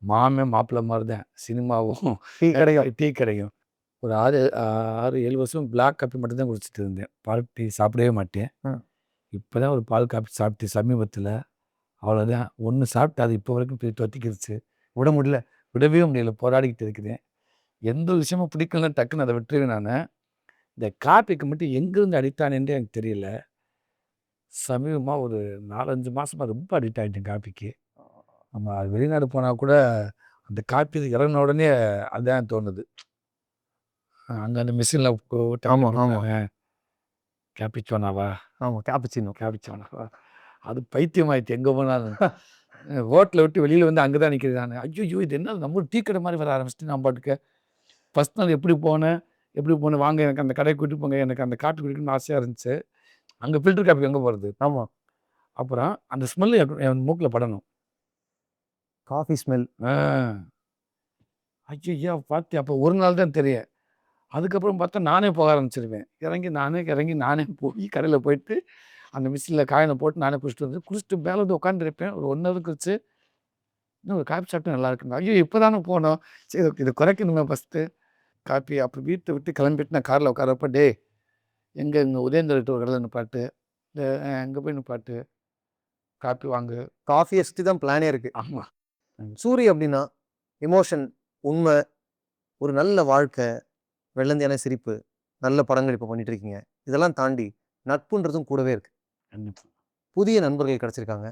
மாமன் மாப்பிள்ளை மாதிரி தான் சினிமாவும் டீ கடையும். ஒரு 6-7 வருஷம் பிளாக் காப்பி மட்டும்தான் குடிச்சிட்டு இருந்தேன். பால் டீ சாப்பிடவே மாட்டேன். இப்போ தான் ஒரு பால் காப்பி சாப்பிட்டு சமீபத்தில், அவ்வளோதான் ஒன்று சாப்பிட்டு அது இப்போ வரைக்கும் போய் தொத்திக்கிடுச்சு. விடவே முடியல, போராடிக்கிட்டு இருக்கிறேன். எந்த விஷயமும் பிடிக்கலன்னு டக்குன்னு அதை விட்டுருவேன் நான். இந்த காப்பிக்கு மட்டும் எங்கேருந்து அடிக்டானேன்றே எனக்கு தெரியல. சமீபமாக ஒரு 4-5 மாதமாக ரொம்ப அடிக்ட் ஆகிட்டேன் காப்பிக்கு. நம்ம வெளிநாடு போனால் கூட அந்த காப்பி இறங்கின உடனே அதுதான் தோணுது. அங்கே அந்த மிஷினில் கேப்பிச்சோனாவா? கேப்பிச்சோனாவா? அது பைத்தியமாயிடுச்சு. எங்கே போனாலும் ஹோட்டலை விட்டு வெளியில் வந்து அங்கே தான் நிற்கிறது நான். ஐயோ, இது என்ன நம்ம டீ கடை மாதிரி வர ஆரம்பிச்சிட்டு நான் பாட்டுக்க. ஃபஸ்ட் நாள் எப்படி போனேன் வாங்க எனக்கு அந்த கடையை கூட்டிட்டு போங்க, எனக்கு அந்த காட்டு குடிக்கணும்னு ஆசையாக இருந்துச்சு. அங்கே ஃபில்டர் காப்பி எங்கே போகிறது? அப்புறம் அந்த ஸ்மெல்லு என் மூக்கில் படணும், காஃபி ஸ்மெல். ஐயோ பார்த்து அப்போ ஒரு நாள் தான் தெரியும். அதுக்கப்புறம் பார்த்தா நானே போக ஆரம்பிச்சிருவேன். இறங்கி நானே போய் கடையில் போயிட்டு அந்த மிஷினில் காயினை போட்டு நானே குடிச்சிட்டு மேலே வந்து உட்காந்துருப்பேன். ஒரு 1 ஹவர் கழிச்சு இன்னும் ஒரு காப்பி சாப்பிட்டு நல்லா இருக்குங்க. ஐயோ இப்போ தானே போனோம், சரி இதை குறைக்கணுமே ஃபஸ்ட்டு காப்பி. அப்புறம் வீட்டை விட்டு கிளம்பிட்டு நான் காரில் உட்காரப்ப, இங்கே உதயந்திரட்டு ஒரு கடையில் நிப்பாட்டு, இந்த அங்கே போய் நிப்பாட்டு, காப்பி வாங்கு. காஃபியை சுற்றி தான் பிளானே இருக்கு. ஆமாம். சூரி அப்படின்னா எமோஷன், உண்மை, ஒரு நல்ல வாழ்க்கை, வெள்ளந்தியான சிரிப்பு, நல்ல படங்கள் இப்போ பண்ணிட்டு இருக்கீங்க. இதெல்லாம் தாண்டி நட்புன்றதும் கூடவே இருக்கு. கண்டிப்பாக. புதிய நண்பர்கள் கிடைச்சிருக்காங்க.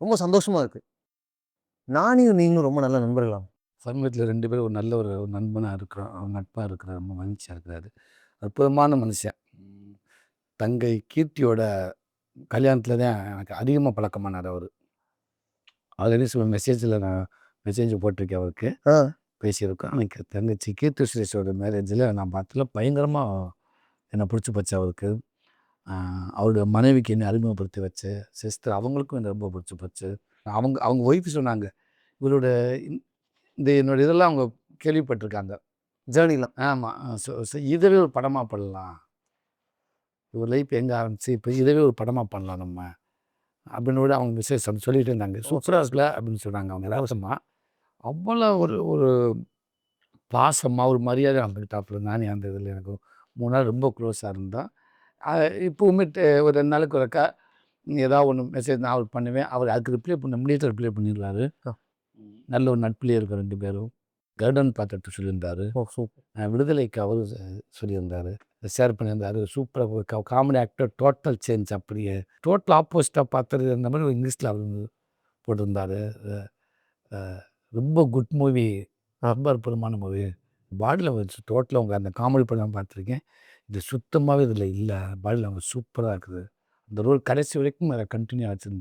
ரொம்ப சந்தோஷமா இருக்கு. நானும் நீங்களும் ரொம்ப நல்ல நண்பர்களாம். சமீபத்தில் 2 பேரும் ஒரு நல்ல ஒரு நண்பனாக இருக்கிறோம், நட்பாக இருக்கிற ரொம்ப மகிழ்ச்சியாக இருக்கிறாரு. அற்புதமான மனுஷன். தங்கை கீர்த்தியோட கல்யாணத்தில் தான் எனக்கு அதிகமாக பழக்கமானார் அவர். ஆல்ரெடி சில மெசேஜில் நான் மெசேஜ் போட்டிருக்கேன் அவருக்கு, ஆ பேசியிருக்கோம். எனக்கு தங்கச்சி கீர்த்தி சுரேஷோட மேரேஜில் நான் பார்த்ததுல பயங்கரமாக என்னை பிடிச்சி போச்சு அவருக்கு. அவரோட மனைவிக்கு என்னை அறிமுகப்படுத்தி வச்சு, சிஸ்டர் அவங்களுக்கும் என்னை ரொம்ப பிடிச்சி போச்சு. அவங்க ஒய்ஃப் சொன்னாங்க, இவரோட இந்த என்னோட இதெல்லாம் அவங்க கேள்விப்பட்டிருக்காங்க. ஜேர்னிலாம். ஆமாம். ஸோ இதவே ஒரு படமாக பண்ணலாம். இவர் லைஃப் எங்கே ஆரம்பிச்சு இப்போ இதவே ஒரு படமாக பண்ணலாம் நம்ம அப்படின்னு கூட அவங்க மெசேஜ் சொல்லிட்டு இருந்தாங்க. சூப்பராக இருக்குல்ல அப்படின்னு சொன்னாங்க அவங்க இலவசமாக. அவ்வளோ ஒரு ஒரு பாசமாக ஒரு மரியாதை வந்துக்கிட்டாப்புல. நானே அந்த இதில் எனக்கு 3 நாள் ரொம்ப க்ளோஸாக இருந்தோம். இப்போவுமே ஒரு 2 நாளுக்கு ஒருக்கா ஏதாவது ஒன்று மெசேஜ் நான் அவர் பண்ணுவேன். அவர் அதுக்கு ரிப்ளை பண்ண இமீடியட்டாக ரிப்ளை பண்ணிடுவார். நல்ல ஒரு நட்புலேயே இருக்கும் 2 பேரும். கர்டன் பார்த்துட்டு சொல்லியிருந்தார். ஓ சூப்பர். விடுதலைக்கு அவர் சொல்லியிருந்தார், ஷேர் பண்ணியிருந்தார். சூப்பராக காமெடி ஆக்டர், டோட்டல் சேஞ்ச். அப்படியே டோட்டல் ஆப்போசிட்டாக பார்த்தது அந்த மாதிரி இங்கிலீஷில் அவர் போட்டிருந்தார். ரொம்ப குட் மூவி, ரொம்ப அற்புதமான மூவி. பாடியில் வச்சு டோட்டலாக அவங்க அந்த காமெடி படம் பார்த்துருக்கேன். இது சுத்தமாகவே இதில் இல்லை. பாடியில் அவங்க சூப்பராக இருக்குது. அந்த ரோல் கடைசி வரைக்கும் அதை கண்டினியூ ஆச்சு.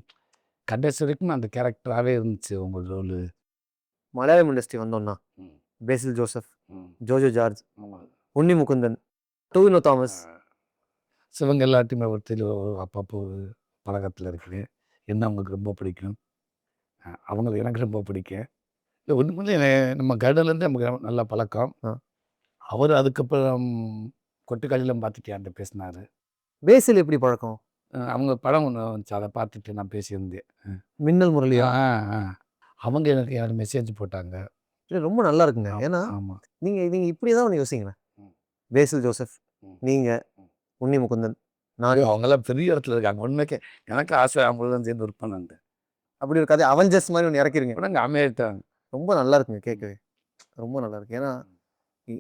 கடைசி வரைக்கும் அந்த கேரக்டராகவே இருந்துச்சு உங்கள் ரோலு. மலையாளம் இண்டஸ்ட்ரி வந்தோம்னா பேசில் ஜோசப், ஜோஜோ ஜார்ஜ், உன்னி முகுந்தன், டோவினோ தாமஸ், சிவங்க எல்லாத்தையுமே ஒருத்தர் அப்பப்போ ஒரு பழக்கத்தில் இருக்குது. என்ன அவங்களுக்கு ரொம்ப பிடிக்கும், அவங்கள எனக்கு ரொம்ப பிடிக்கும். இல்லை ஒன்றுமே நம்ம கர்டன்லேருந்து நமக்கு நல்ல பழக்கம். அவர் அதுக்கப்புறம் கொட்டுக்காலியில் பார்த்துட்டு பேசினார். பேசில் எப்படி பழக்கம்? அவங்க படம் ஒன்று வந்துச்சு, அதை பார்த்துட்டு நான் பேசியிருந்தேன். மின்னல் முரளியா? அவங்க எனக்கு யார் மெசேஜ் போட்டாங்க. இல்லை ரொம்ப நல்லா இருக்குங்க. ஏன்னா ஆமாம். நீங்கள் இப்படியே தான் ஒன்று யோசிங்களேன். பேசில் ஜோசப், நீங்கள், உன்னி முகுந்தன், நான், அவங்கெல்லாம் பெரிய இடத்துல இருக்காங்க. உண்மைக்கே எனக்கு ஆசை அவங்களெல்லாம் சேர்ந்து ஒர்க் பண்ணாங்க. அப்படி ஒரு கதை அவெஞ்சர்ஸ் மாதிரி ஒன்று இறக்கிருங்க. நாங்கள் அமெரிக்காங்க. ரொம்ப நல்லா இருக்குங்க கேட்கவே. ரொம்ப நல்லா இருக்கு. ஏன்னா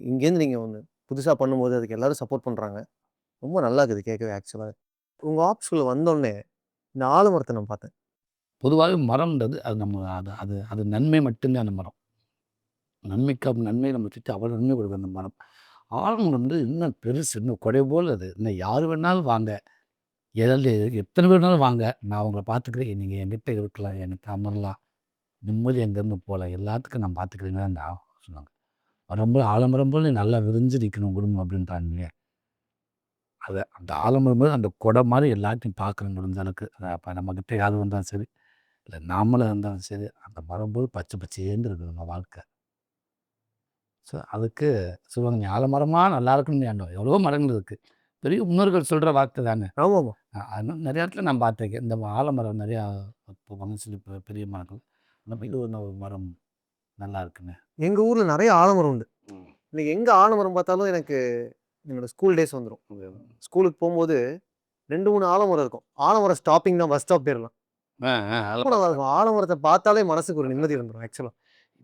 இங்கேருந்து நீங்கள் ஒன்று புதுசாக பண்ணும்போது அதுக்கு எல்லாரும் சப்போர்ட் பண்ணுறாங்க. ரொம்ப நல்லா இருக்குது கேட்கவே. ஆக்சுவலாக உங்கள் ஆஃபீஸ்குள்ளே வந்தோடனே இந்த ஆலமரத்தை நான் பார்த்தேன். பொதுவாகவே மரம்ன்றது அது நம்ம அது அது அது நன்மை மட்டும்தான். அந்த மரம் நன்மை நம்ம சுற்றி அவ்வளோ நன்மை கொடுக்கும் அந்த மரம். ஆலமரம் வந்து இன்னும் பெருசு, இன்னும் கொடை போல். அது இன்னும் யார் வேணாலும் வாங்க, எத்தனை பேர் வேணாலும் வாங்க, நான் அவங்கள பார்த்துக்கிறேன், நீங்கள் என்கிட்ட இருக்கலாம், எனக்கு அமரலாம், நிம்மதி எங்கேருந்து போகலாம், எல்லாத்துக்கும் நான் பார்த்துக்கிறேன்னு சொன்னாங்க. ரொம்ப ஆலமரம் போல் நல்லா விரிஞ்சு நிற்கணும் குடும்பம் அப்படின்ட்டாங்க. அதை அந்த ஆலமரம் போது அந்த கொடை மாதிரி எல்லாத்தையும் பார்க்கணும் முடிஞ்ச அளவுக்கு. அப்போ நம்மக்கிட்ட யார் வந்தாலும் சரி, இல்லை நாமளாக இருந்தாலும் சரி, அந்த மரம் போது பச்சை பச்சையேன்னு இருக்குது நம்ம வாழ்க்கை. ஸோ அதுக்கு சொல்லுவாங்க, நீ ஆலமரமாக நல்லா இருக்குன்னு எண்ணம். எவ்வளோ மரங்கள் இருக்குது. பெரிய முன்னோர்கள் சொல்கிற வார்த்தை தானே. ஆமாம். அதனால் நிறைய இடத்துல நான் பார்த்துருக்கேன். இந்த ஆலமரம் நிறையா மனசில் பெரிய மரங்கள். நம்ம இது ஒரு மரம் நல்லா இருக்குங்க. எங்கள் ஊரில் நிறைய ஆலமரம் உண்டு. இன்னைக்கு எங்கே ஆலமரம் பார்த்தாலும் எனக்கு என்னோட ஸ்கூல் டேஸ் வந்துடும். ஸ்கூலுக்கு போகும்போது 2-3 ஆலமரம் இருக்கும். ஆலமரம் ஸ்டாப்பிங் தான், பஸ் ஸ்டாப் போயிடலாம். ரொம்ப நல்லா இருக்கும். ஆலமரத்தை பார்த்தாலே மனசுக்கு ஒரு நிம்மதி வந்துடும். ஆக்சுவலாக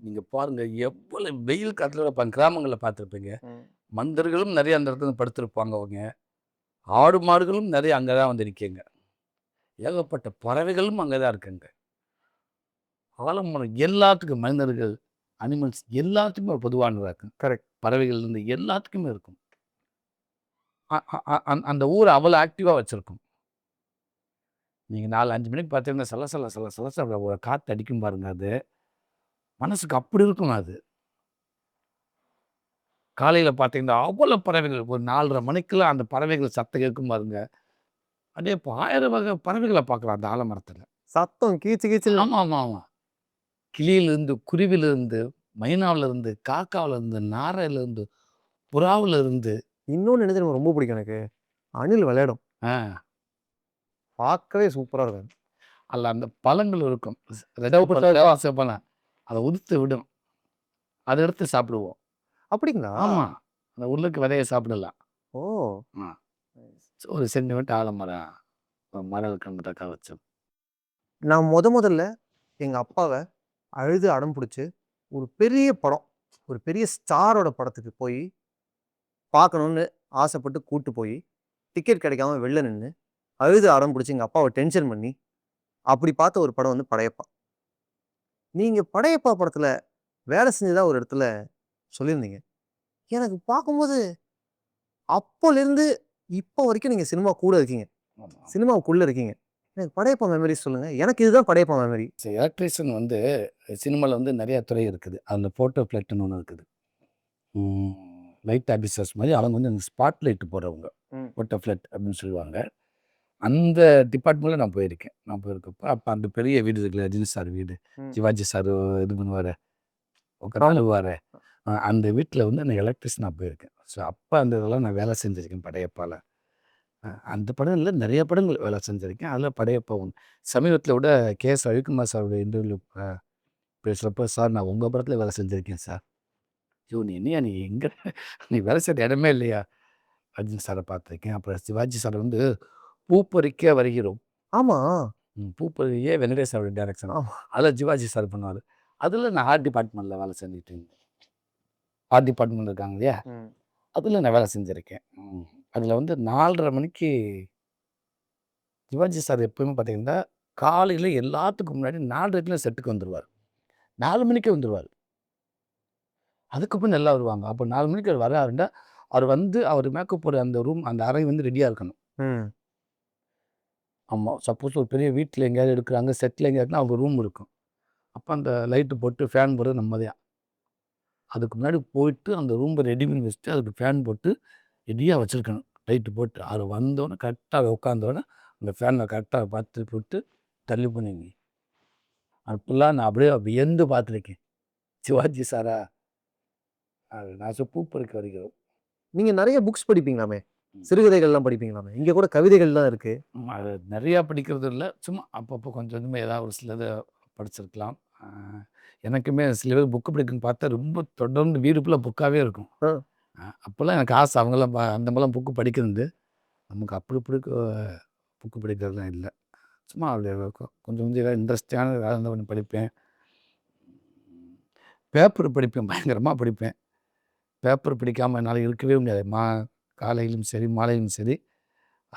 நீங்கள் பாருங்கள், எவ்வளோ வெயில் காலத்தில் வைப்பாங்க. கிராமங்களில் பார்த்துருப்பீங்க, மனிதர்களும் நிறைய அந்த இடத்துல படுத்திருப்பாங்க. அவங்க ஆடு மாடுகளும் நிறைய அங்கே தான் வந்து நிற்குங்க. ஏகப்பட்ட பறவைகளும் அங்கே தான் இருக்குங்க. ஆலமரம் எல்லாத்துக்கும், மனிதர்கள், அனிமல்ஸ் எல்லாத்துக்குமே பொதுவானதாக இருக்கும். கரெக்ட். பறவைகள்லேருந்து எல்லாத்துக்குமே இருக்கும். அந்த ஊரை அவ்வளோ ஆக்டிவாக வச்சுருக்கும். நீங்கள் 4-5 மணிக்கு பார்த்தீங்கன்னா சலசல ஒரு காற்று அடிக்கும் பாருங்க. அது மனசுக்கு அப்படி இருக்கும். அது காலையில் பார்த்தீங்கன்னா அவ்வளோ பறவைகள். ஒரு 4:30 மணிக்கெல்லாம் அந்த பறவைகள் சத்தம் கேட்கும் பாருங்க. அப்படியே இப்போ 1000 வகை பறவைகளை பார்க்கலாம் அந்த ஆலமரத்தில். சத்தம் கீச்சு கீச்சு. ஆமாம். கிளியிலிருந்து, குருவிலிருந்து, மைனாவிலிருந்து, காக்காவிலிருந்து, நாரையிலிருந்து, புறாவிலிருந்து. இன்னொன்று என்ன தெரியுமா ரொம்ப பிடிக்கும் எனக்கு? அணில் விளையாடும். பார்க்கவே சூப்பராக இருக்கும். அதில் அந்த பழங்கள் இருக்கும். அதை உதிர்த்து விடும். அதை எடுத்து சாப்பிடுவோம். அப்படிங்களா? ஆமாம். அந்த உருளைக்கு விதையை சாப்பிடலாம். ஓ. ஒரு சென்டிமீட்டர் ஆலமரம். மறக்கணுன்றதுக்காக வச்சோம். நான் முதல்ல எங்க அப்பாவ அழுது அடம் புடிச்சு, ஒரு பெரிய படம், ஒரு பெரிய ஸ்டாரோட படத்துக்கு போயி பார்க்கணும்னு ஆசைப்பட்டு கூட்டு போயி, டிக்கெட் கிடைக்காம வெளில நின்னு, அழுது அடம் புடிச்சு எங்க அப்பாவ டென்ஷன் பண்ணி, அப்படி பார்த்த ஒரு படம் வந்து படையப்பா. நீங்க படையப்பா படத்துல வேலை செஞ்சதா ஒரு இடத்துல சொல்லியிருந்தீங்க. எனக்கு பார்க்கும்போது, அப்போலேருந்து இப்போ வரைக்கும் நீங்க சினிமா கூட இருக்கீங்க. ஆமா. சினிமாவுக்குள்ள இருக்கீங்க. எனக்கு படையப்பா மெமரீஸ் சொல்லுங்க. எனக்கு இதுதான் படையப்பா மெமரி. எலக்ட்ரீஷியன் வந்து சினிமாவில் வந்து நிறையா துறை இருக்குது. அதில் ஃபோட்டோ ஃப்ளெட்டுன்னு ஒன்று இருக்குது. லைட் ஆஃபீஸர்ஸ் மாதிரி அவங்க வந்து அந்த ஸ்பாட் லைட் போடுறவங்க. ம். ஃபோட்டோ ஃப்ளெட் அப்படின்னு சொல்லுவாங்க. அந்த டிபார்ட்மெண்ட்டில் நான் போயிருக்கேன். நான் போயிருக்கப்போ அப்போ அந்த பெரிய வீடு இருக்குல்ல, ரஜினி சார் வீடு, ம். சிவாஜி சார் இது பண்ணுவார், உட்காந்துவார். அந்த வீட்டில் வந்து அந்த எலக்ட்ரிஷியன் நான் போயிருக்கேன். ஸோ அப்போ அந்த இதெல்லாம் நான் வேலை செஞ்சுருக்கேன் படையப்பாவில். அந்த படம் இல்லை, நிறைய படங்கள் வேலை செஞ்சுருக்கேன். அதில் படையப்பா ஒன்று. சமீபத்தில் விட கேஎஸ் ரவிக்குமார் சாரோட இன்டர்வியூ பேசுகிறப்ப, சார் நான் உங்கள் படத்தில் வேலை செஞ்சுருக்கேன் சார். ஐயோ நீ என்னையா நீ எங்கே நீ வேலை செய்கிற இடமே இல்லையா? ரஜினி சாரை பார்த்துருக்கேன். அப்புறம் சிவாஜி சார் வந்து பூ பறிக்க வருகிறோம். ஆமா. பூ பறிக்க வெங்கடேஷ் சாரோட டைரக்ஷன். ஆமா. அதில் சிவாஜி சார் பண்ணுவார். அதில் நான் ஆர்ட் டிபார்ட்மெண்ட்டில் வேலை செஞ்சுட்டு இருந்தேன். ஆர்ட் டிபார்ட்மெண்ட் இருக்காங்க இல்லையா, ம். அதில் நான் வேலை செஞ்சுருக்கேன். அதில் வந்து 4:30 மணிக்கு சிவாஜி சார் எப்போயுமே பார்த்தீங்கன்னா, காலையில் எல்லாத்துக்கும் முன்னாடி 4:30க்குலாம் செட்டுக்கு வந்துடுவார். 4 மணிக்கே வந்துடுவார். அதுக்கப்புறம் நல்லா வருவாங்க. அப்போ 4 மணிக்கு அவர் வராருன்னா, அவர் வந்து அவர் மேக்கப் போடுற அந்த ரூம், அந்த அறை வந்து ரெடியாக இருக்கணும். ம். ஆமாம். சப்போஸ் ஒரு பெரிய வீட்டில் எங்கேயாவது எடுக்கிறாங்க, செட்டில் எங்கேயா இருக்குன்னா அவங்க ரூம் இருக்கும். அப்போ அந்த லைட்டு போட்டு ஃபேன் போடுறது நம்ம தான். அதுக்கு முன்னாடி போயிட்டு அந்த ரூமை ரெடி பண்ணி வச்சுட்டு அதுக்கு ஃபேன் போட்டு ரெடியாக வச்சுருக்கணும். லைட்டு போட்டு அவர் வந்தோடனே கரெக்டாக உட்காந்தோடனே அந்த ஃபேனை கரெக்டாக பார்த்து போட்டு தள்ளி பண்ணிங்க. அப்படிலாம் நான் அப்படியே வியந்து பார்த்துருக்கேன். சிவாஜி சாரா? அது நான் பூ பறிக்க வருகிறோம். நீங்க நெறைய புக்ஸ் படிப்பீங்களாமே? சிறுகதைகள்லாம் படிப்பீங்களாமே? இங்க கூட கவிதைகள் தான் இருக்கு. அது நிறையா படிக்கிறது இல்லை, சும்மா அப்பப்போ கொஞ்சம் கொஞ்சமாக ஏதாவது ஒரு சிலதை படிச்சிருக்கலாம். எனக்குமே சில பேர் புக்கு படிக்கணும்னு பார்த்தா ரொம்ப தொடர்ந்து வீடு ஃபுல்லாக புக்காகவே இருக்கும். அப்போல்லாம் எனக்கு ஆசை அவங்களாம் அந்த மாதிரிலாம் புக்கு படிக்கிறது. நமக்கு அப்படி பிடிக்க புக்கு படிக்கிறதுலாம் இல்லை. சும்மா அப்படியே கொஞ்சம் கொஞ்சம் ஏதாவது இன்ட்ரெஸ்டான வேலை இருந்தால் கொஞ்சம் படிப்பேன். பேப்பர் படிப்பேன், பயங்கரமாக படிப்பேன். பேப்பர் படிக்காமல் என்னால் இருக்கவே முடியாது. காலையிலும் சரி மாலையிலும் சரி,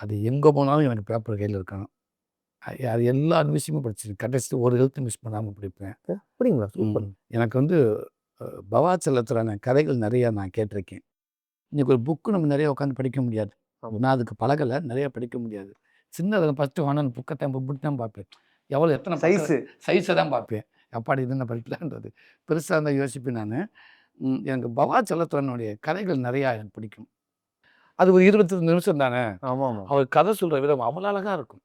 அது எங்கே போனாலும் எனக்கு பேப்பர் கையில் இருக்கணும். அது எல்லா நியூஸுமே படிச்சிருக்கேன். கடைசி ஒரு எழுத்து மிஸ் பண்ணாமல் படிப்பேன். அப்படிங்களா? சூப்பர். எனக்கு வந்து பவாச்சலத்திலான கதைகள் நிறையா நான் கேட்டிருக்கேன். இன்றைக்கி ஒரு புக்கு நம்ம நிறைய உட்காந்து படிக்க முடியாது. நான் அதுக்கு பழகலை, நிறைய படிக்க முடியாது. சின்னதில் ஃபஸ்ட்டு வாங்கின புக்கை தான் இப்படி தான் பார்ப்பேன். எவ்வளோ எத்தனை சைஸை தான் பார்ப்பேன். எப்பாடி இது என்ன படிக்கலான்றது பெருசாக இருந்தால் யோசிப்பேன் நான். எனக்கு பவாச்சலத்தினுடைய கதைகள் நிறையா எனக்கு பிடிக்கும். அது ஒரு 22 நிமிஷம் தானே. ஆமாம். அவர் கதை சொல்கிற விதம் அவ்வளோ அழகாக இருக்கும்.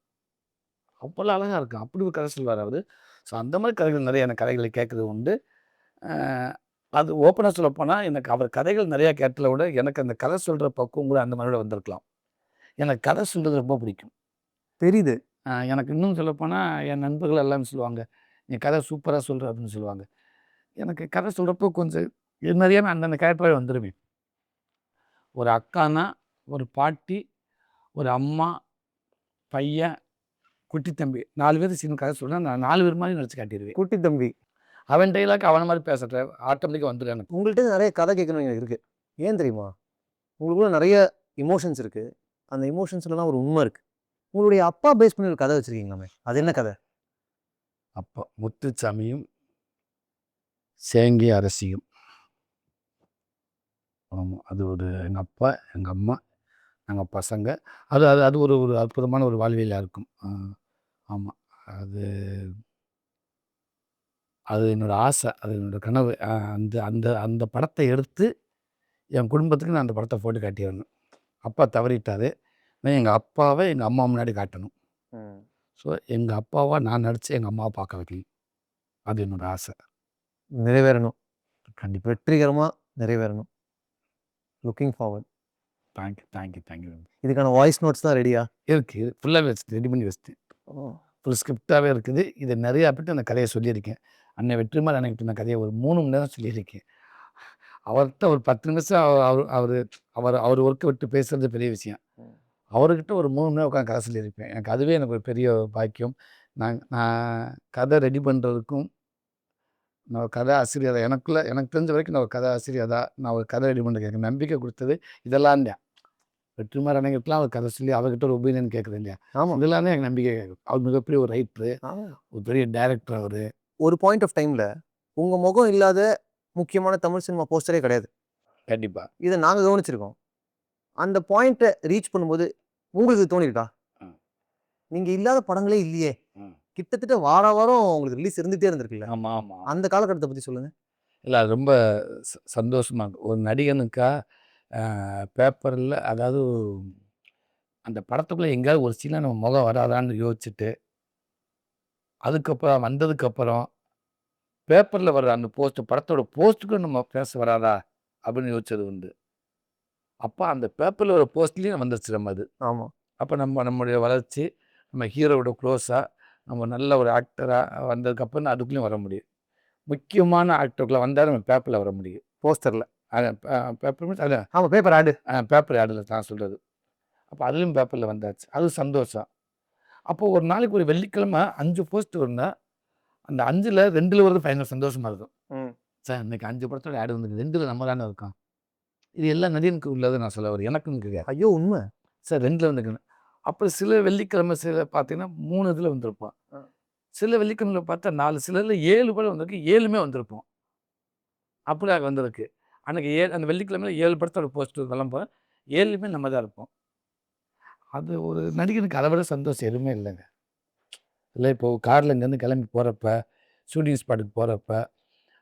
அவ்வளோ அழகாக இருக்கும். அப்படி ஒரு கதை சொல்வார் அவர். ஸோ அந்த மாதிரி கதைகள் நிறைய எனக்கு கதைகளை கேட்குறது உண்டு. அது ஓப்பனாக சொல்லப்போனால் எனக்கு அவர் கதைகள் நிறையா கேட்டதை விட எனக்கு அந்த கதை சொல்கிற பக்குவம் கூட அந்த மாதிரி வந்திருக்கலாம். எனக்கு கதை சொல்கிறது ரொம்ப பிடிக்கும். தெரியுது. எனக்கு இன்னும் சொல்லப்போனால் என் நண்பர்கள் எல்லாமே சொல்லுவாங்க, நீ கதை சூப்பராக சொல்கிற அப்படின்னு சொல்லுவாங்க. எனக்கு கதை சொல்கிறப்போ கொஞ்சம் நிறையாவே அந்தந்த கேரக்டராகவே வந்துடுவேன். ஒரு அக்கானா, ஒரு பாட்டி, ஒரு அம்மா, பையன், குட்டி தம்பி 4 பேர் சீன் கதை சொல்கிறேன். நான் 4 பேர் மாதிரி நடிச்சு காட்டிடுவேன். குட்டி தம்பி. அவன் டைலாக் அவனை மாதிரி பேசுகிறேன், ஆட்டோமேட்டிக்காக வந்துடும் எனக்கு. உங்கள்கிட்ட நிறைய கதை கேட்கணும் எனக்கு இருக்கு. ஏன் தெரியுமா? உங்களுக்குள்ள நிறைய இமோஷன்ஸ் இருக்கு. அந்த இமோஷன்ஸ்லாம் ஒரு உண்மை இருக்கு. உங்களுடைய அப்பா பேஸ் பண்ணி ஒரு கதை வச்சிருக்கீங்களாமே, அது என்ன கதை? அப்பா முத்துச்சாமியும் சேங்கி அரசியும். ஆமாம், அது ஒரு எங்கள் அப்பா, எங்கள் அம்மா, நாங்கள் பசங்க. அது அது அது ஒரு ஒரு அற்புதமான ஒரு வாழ்வியலாக இருக்கும். ஆமாம், அது அது என்னோடய ஆசை, அது என்னோடய கனவு. அந்த அந்த அந்த படத்தை எடுத்து என் குடும்பத்துக்கு நான் அந்த படத்தை போட்டு காட்டிடணும். அப்பா தவறிட்டார். நான் எங்கள் அப்பாவை எங்கள் அம்மா முன்னாடி காட்டணும். ஸோ எங்கள் அப்பாவை நான் நடித்து எங்கள் அம்மாவை பார்க்க வைக்கணும். அது என்னோடய ஆசை. நிறைவேறணும். கண்டிப்பாக வெற்றிகரமாக நிறைவேறணும். Looking forward. தேங்க்யூ. இதுக்கான வாய்ஸ் நோட்ஸ் தான் ரெடியா இருக்குது, ஃபுல்லாகவே வச்சுட்டு ரெடி பண்ணி வச்சுட்டேன். ஃபுல் ஸ்கிரிப்டாகவே இருக்குது. இதை நிறையா பேர்ட்டு அந்த கதையை சொல்லியிருக்கேன். அன்னை வெற்றிமாறன் அன்னைக்கிட்ட நான் கதையை ஒரு 3 மணி நேரம் சொல்லியிருக்கேன். அவர்கிட்ட ஒரு 10 நிமிஷம் அவர் அவர் அவர் அவர் ஒர்க்கை விட்டு பேசுகிறது பெரிய விஷயம். அவர்கிட்ட ஒரு 3 மணி நேரம் உட்காந்து கதை சொல்லியிருப்பேன். எனக்கு அதுவே எனக்கு ஒரு பெரிய பாக்கியம். நான் கதை ரெடி பண்ணுறதுக்கும், நான் ஒரு கதை ஆசிரியர் எனக்கு தெரிஞ்ச வரைக்கும் நான் ஒரு கதை ஆசிரியர் தான். நான் ஒரு கதை ரெடி பண்ணுறதுக்கு எனக்கு நம்பிக்கை கொடுத்தது இதெல்லாம் தான். வெற்றிமாறன் அண்ணங்கிட்டலாம் அவர் கதை சொல்லி அவர்கிட்ட ஒரு ஒப்பீனியன் கேட்குறது இல்லையா, ஆமாம். இதெல்லாம் தான் எனக்கு நம்பிக்கை. அவர் மிகப்பெரிய ஒரு ரைட்டரு, ஒரு பெரிய டைரக்டர் அவர். ஒரு பாயிண்ட் ஆஃப் டைமில் உங்கள் முகம் இல்லாத முக்கியமான தமிழ் சினிமா போஸ்டரே கிடையாது. கண்டிப்பாக. இதை நாங்கள் கவனிச்சிருக்கோம். அந்த பாயிண்ட்டை ரீச் பண்ணும்போது உங்களுக்கு தோணிருக்கா, நீங்கள் இல்லாத படங்களே இல்லையே, கிட்டத்தட்ட வாரம் உங்களுக்கு ரிலீஸ் இருந்துகிட்டே இருந்திருக்குல்ல, ஆமாம் ஆமாம். அந்த காலகட்டத்தை பற்றி சொல்லுங்கள். இல்லை, அது ரொம்ப சந்தோஷமாக இருக்கும். ஒரு நடிகனுக்கா பேப்பரில், அதாவது அந்த படத்துக்குள்ளே எங்கேயாவது ஒரு சீனில் நம்ம முகம் வராதான்னு யோசிச்சுட்டு, அதுக்கப்புறம் வந்ததுக்கப்புறம் பேப்பரில் வர்ற அந்த போஸ்ட்டு, படத்தோட போஸ்ட்டுக்கும் நம்ம பேச வராதா அப்படின்னு யோசிச்சது உண்டு. அப்போ அந்த பேப்பரில் ஒரு போஸ்ட்லேயும் வந்துருச்சு நம்ம அது. ஆமாம். அப்போ நம்மளுடைய வளர்ச்சி, நம்ம ஹீரோவோட க்ளோஸாக, நம்ம நல்ல ஒரு ஆக்டராக வந்ததுக்கப்புறம் தான் அதுக்குள்ளேயும் வர முடியும். முக்கியமான ஆக்டருக்குள்ளே வந்தால் நம்ம பேப்பரில் வர முடியும். போஸ்டரில். பேப்பர் மீன்ஸ் அது ஆமாம், பேப்பர் ஆடு. பேப்பர் ஆடில் நான் சொல்கிறது. அப்போ அதுலேயும் பேப்பரில் வந்தாச்சு, அது சந்தோஷம். அப்போது ஒரு நாளைக்கு ஒரு வெள்ளிக்கிழமை 5 போஸ்ட் இருந்தால், அந்த 5ல் 2ல் வருது பயங்கர சந்தோஷமாக இருக்கும். சார் இன்னைக்கு 5 படத்தோட ஆடு வந்து 2ல் நம்ம தானே இருக்கோம். இது எல்லா நடிகனுக்கு உள்ளது நான் சொல்ல வரேன், எனக்குன்னு கிடையாது. ஐயோ உண்மை சார் 2ல் வந்துருக்குன்னு. அப்போ சில வெள்ளிக்கிழமை சில பார்த்தீங்கன்னா 3 இதில் வந்திருப்போம். சில வெள்ளிக்கிழமையில் பார்த்தா 4, சிலரில் 7 படம் வந்திருக்கு, 7மே வந்திருப்போம். அப்படி வந்திருக்கு. அன்றைக்கி அந்த வெள்ளிக்கிழமையில் 7 படத்தோட போஸ்டர் கிளம்ப 7லுமே நம்ம தான் இருப்போம். அது ஒரு நடிகனுக்கு அதை விட சந்தோஷம் எதுவுமே இல்லைங்க. இல்லை, இப்போது காரில் இங்கேருந்து கிளம்பி போகிறப்ப, ஷூட்டிங் ஸ்பாட்டுக்கு போகிறப்ப,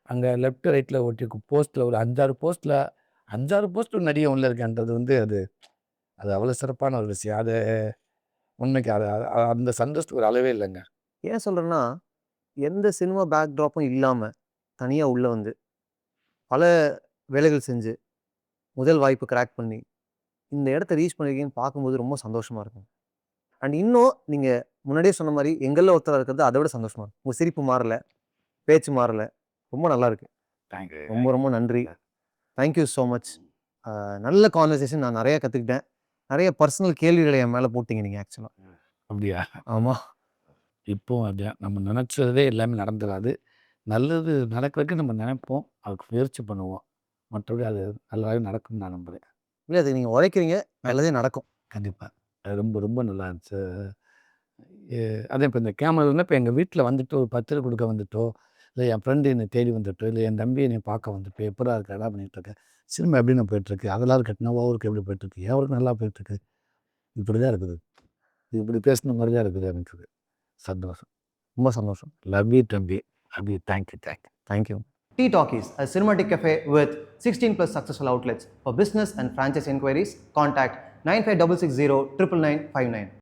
அங்கே லெஃப்ட் ரைட்டில் ஒட்டி போஸ்ட்டில் ஒரு 5-6 போஸ்ட்டில் 5-6 போஸ்ட் ஒரு நடிகை உள்ள இருக்கேன்றது வந்து அது அவ்வளோ சிறப்பான ஒரு விஷயம். அது உண்மைக்கு அந்த சந்தோஷத்துக்கு ஒரு அளவே இல்லைங்க. ஏன் சொல்கிறேன்னா, எந்த சினிமா பேக்ட்ராப்பும் இல்லாமல் தனியாக உள்ளே வந்து பல வேலைகள் செஞ்சு முதல் வாய்ப்பு கிராக் பண்ணி இந்த இடத்த ரீச் பண்ணிருக்கீங்கன்னு பார்க்கும்போது ரொம்ப சந்தோஷமாக இருக்கும். அண்ட் இன்னும் நீங்கள் முன்னாடியே சொன்ன மாதிரி எங்களில் ஒருத்தராக இருக்கிறது அதை விட சந்தோஷமாக இருக்கும். உங்கள் சிரிப்பு மாறலை, பேச்சு மாறலை, ரொம்ப நல்லா இருக்கு. தேங்க்யூ. ரொம்ப ரொம்ப நன்றி. Thank you so much. நல்ல கான்வர்சேஷன், நான் நிறையா கற்றுக்கிட்டேன். நிறைய பர்சனல் கேள்விகளை என் மேலே போட்டிங்க நீங்கள் ஆக்சுவலாக. அப்படியா? ஆமாம். இப்போவும் அப்படியா? நம்ம நினச்சதே எல்லாமே நடந்துடாது. நல்லது நடக்கிறதுக்கு நம்ம நினைப்போம், அதுக்கு முயற்சி பண்ணுவோம். மற்றபடி அது நல்லாவே நடக்கும்னு நான் நம்புகிறேன். இல்லை, அது நீங்கள் உழைக்கிறீங்க, நல்லதே நடக்கும். கண்டிப்பாக. அது ரொம்ப ரொம்ப நல்லா இருந்துச்சு. அதே இப்போ இந்த கேமராவில் இப்போ எங்கள் வீட்டில் வந்துட்டு ஒரு பத்திரிக்கை கொடுக்க வந்துட்டோ, இல்லை என் ஃப்ரெண்டு என்னை தேடி வந்துட்டோ, இல்லை என் தம்பி என்னை பார்க்க வந்துட்டோ, எப்படா இருக்க, என்ன பண்ணிகிட்ருக்கேன், சினிமா எப்படின்னு போயிட்டுருக்கு, அதெல்லாம் கட்டினா ஓவருக்கு எப்படி போயிட்டுருக்கு, எவருக்கு நல்லா போயிட்டுருக்கு, இப்படி தான் இருக்குது. இது இப்படி பேசின மாதிரி தான் இருக்குது எனக்கு. சந்தோஷம், ரொம்ப சந்தோஷம். லவ் யூ தம்பி. Love you. Thank you. Thank you. Tea Talkies, a cinematic cafe with 16+ successful outlets. For business and franchise inquiries, contact 95660 99959.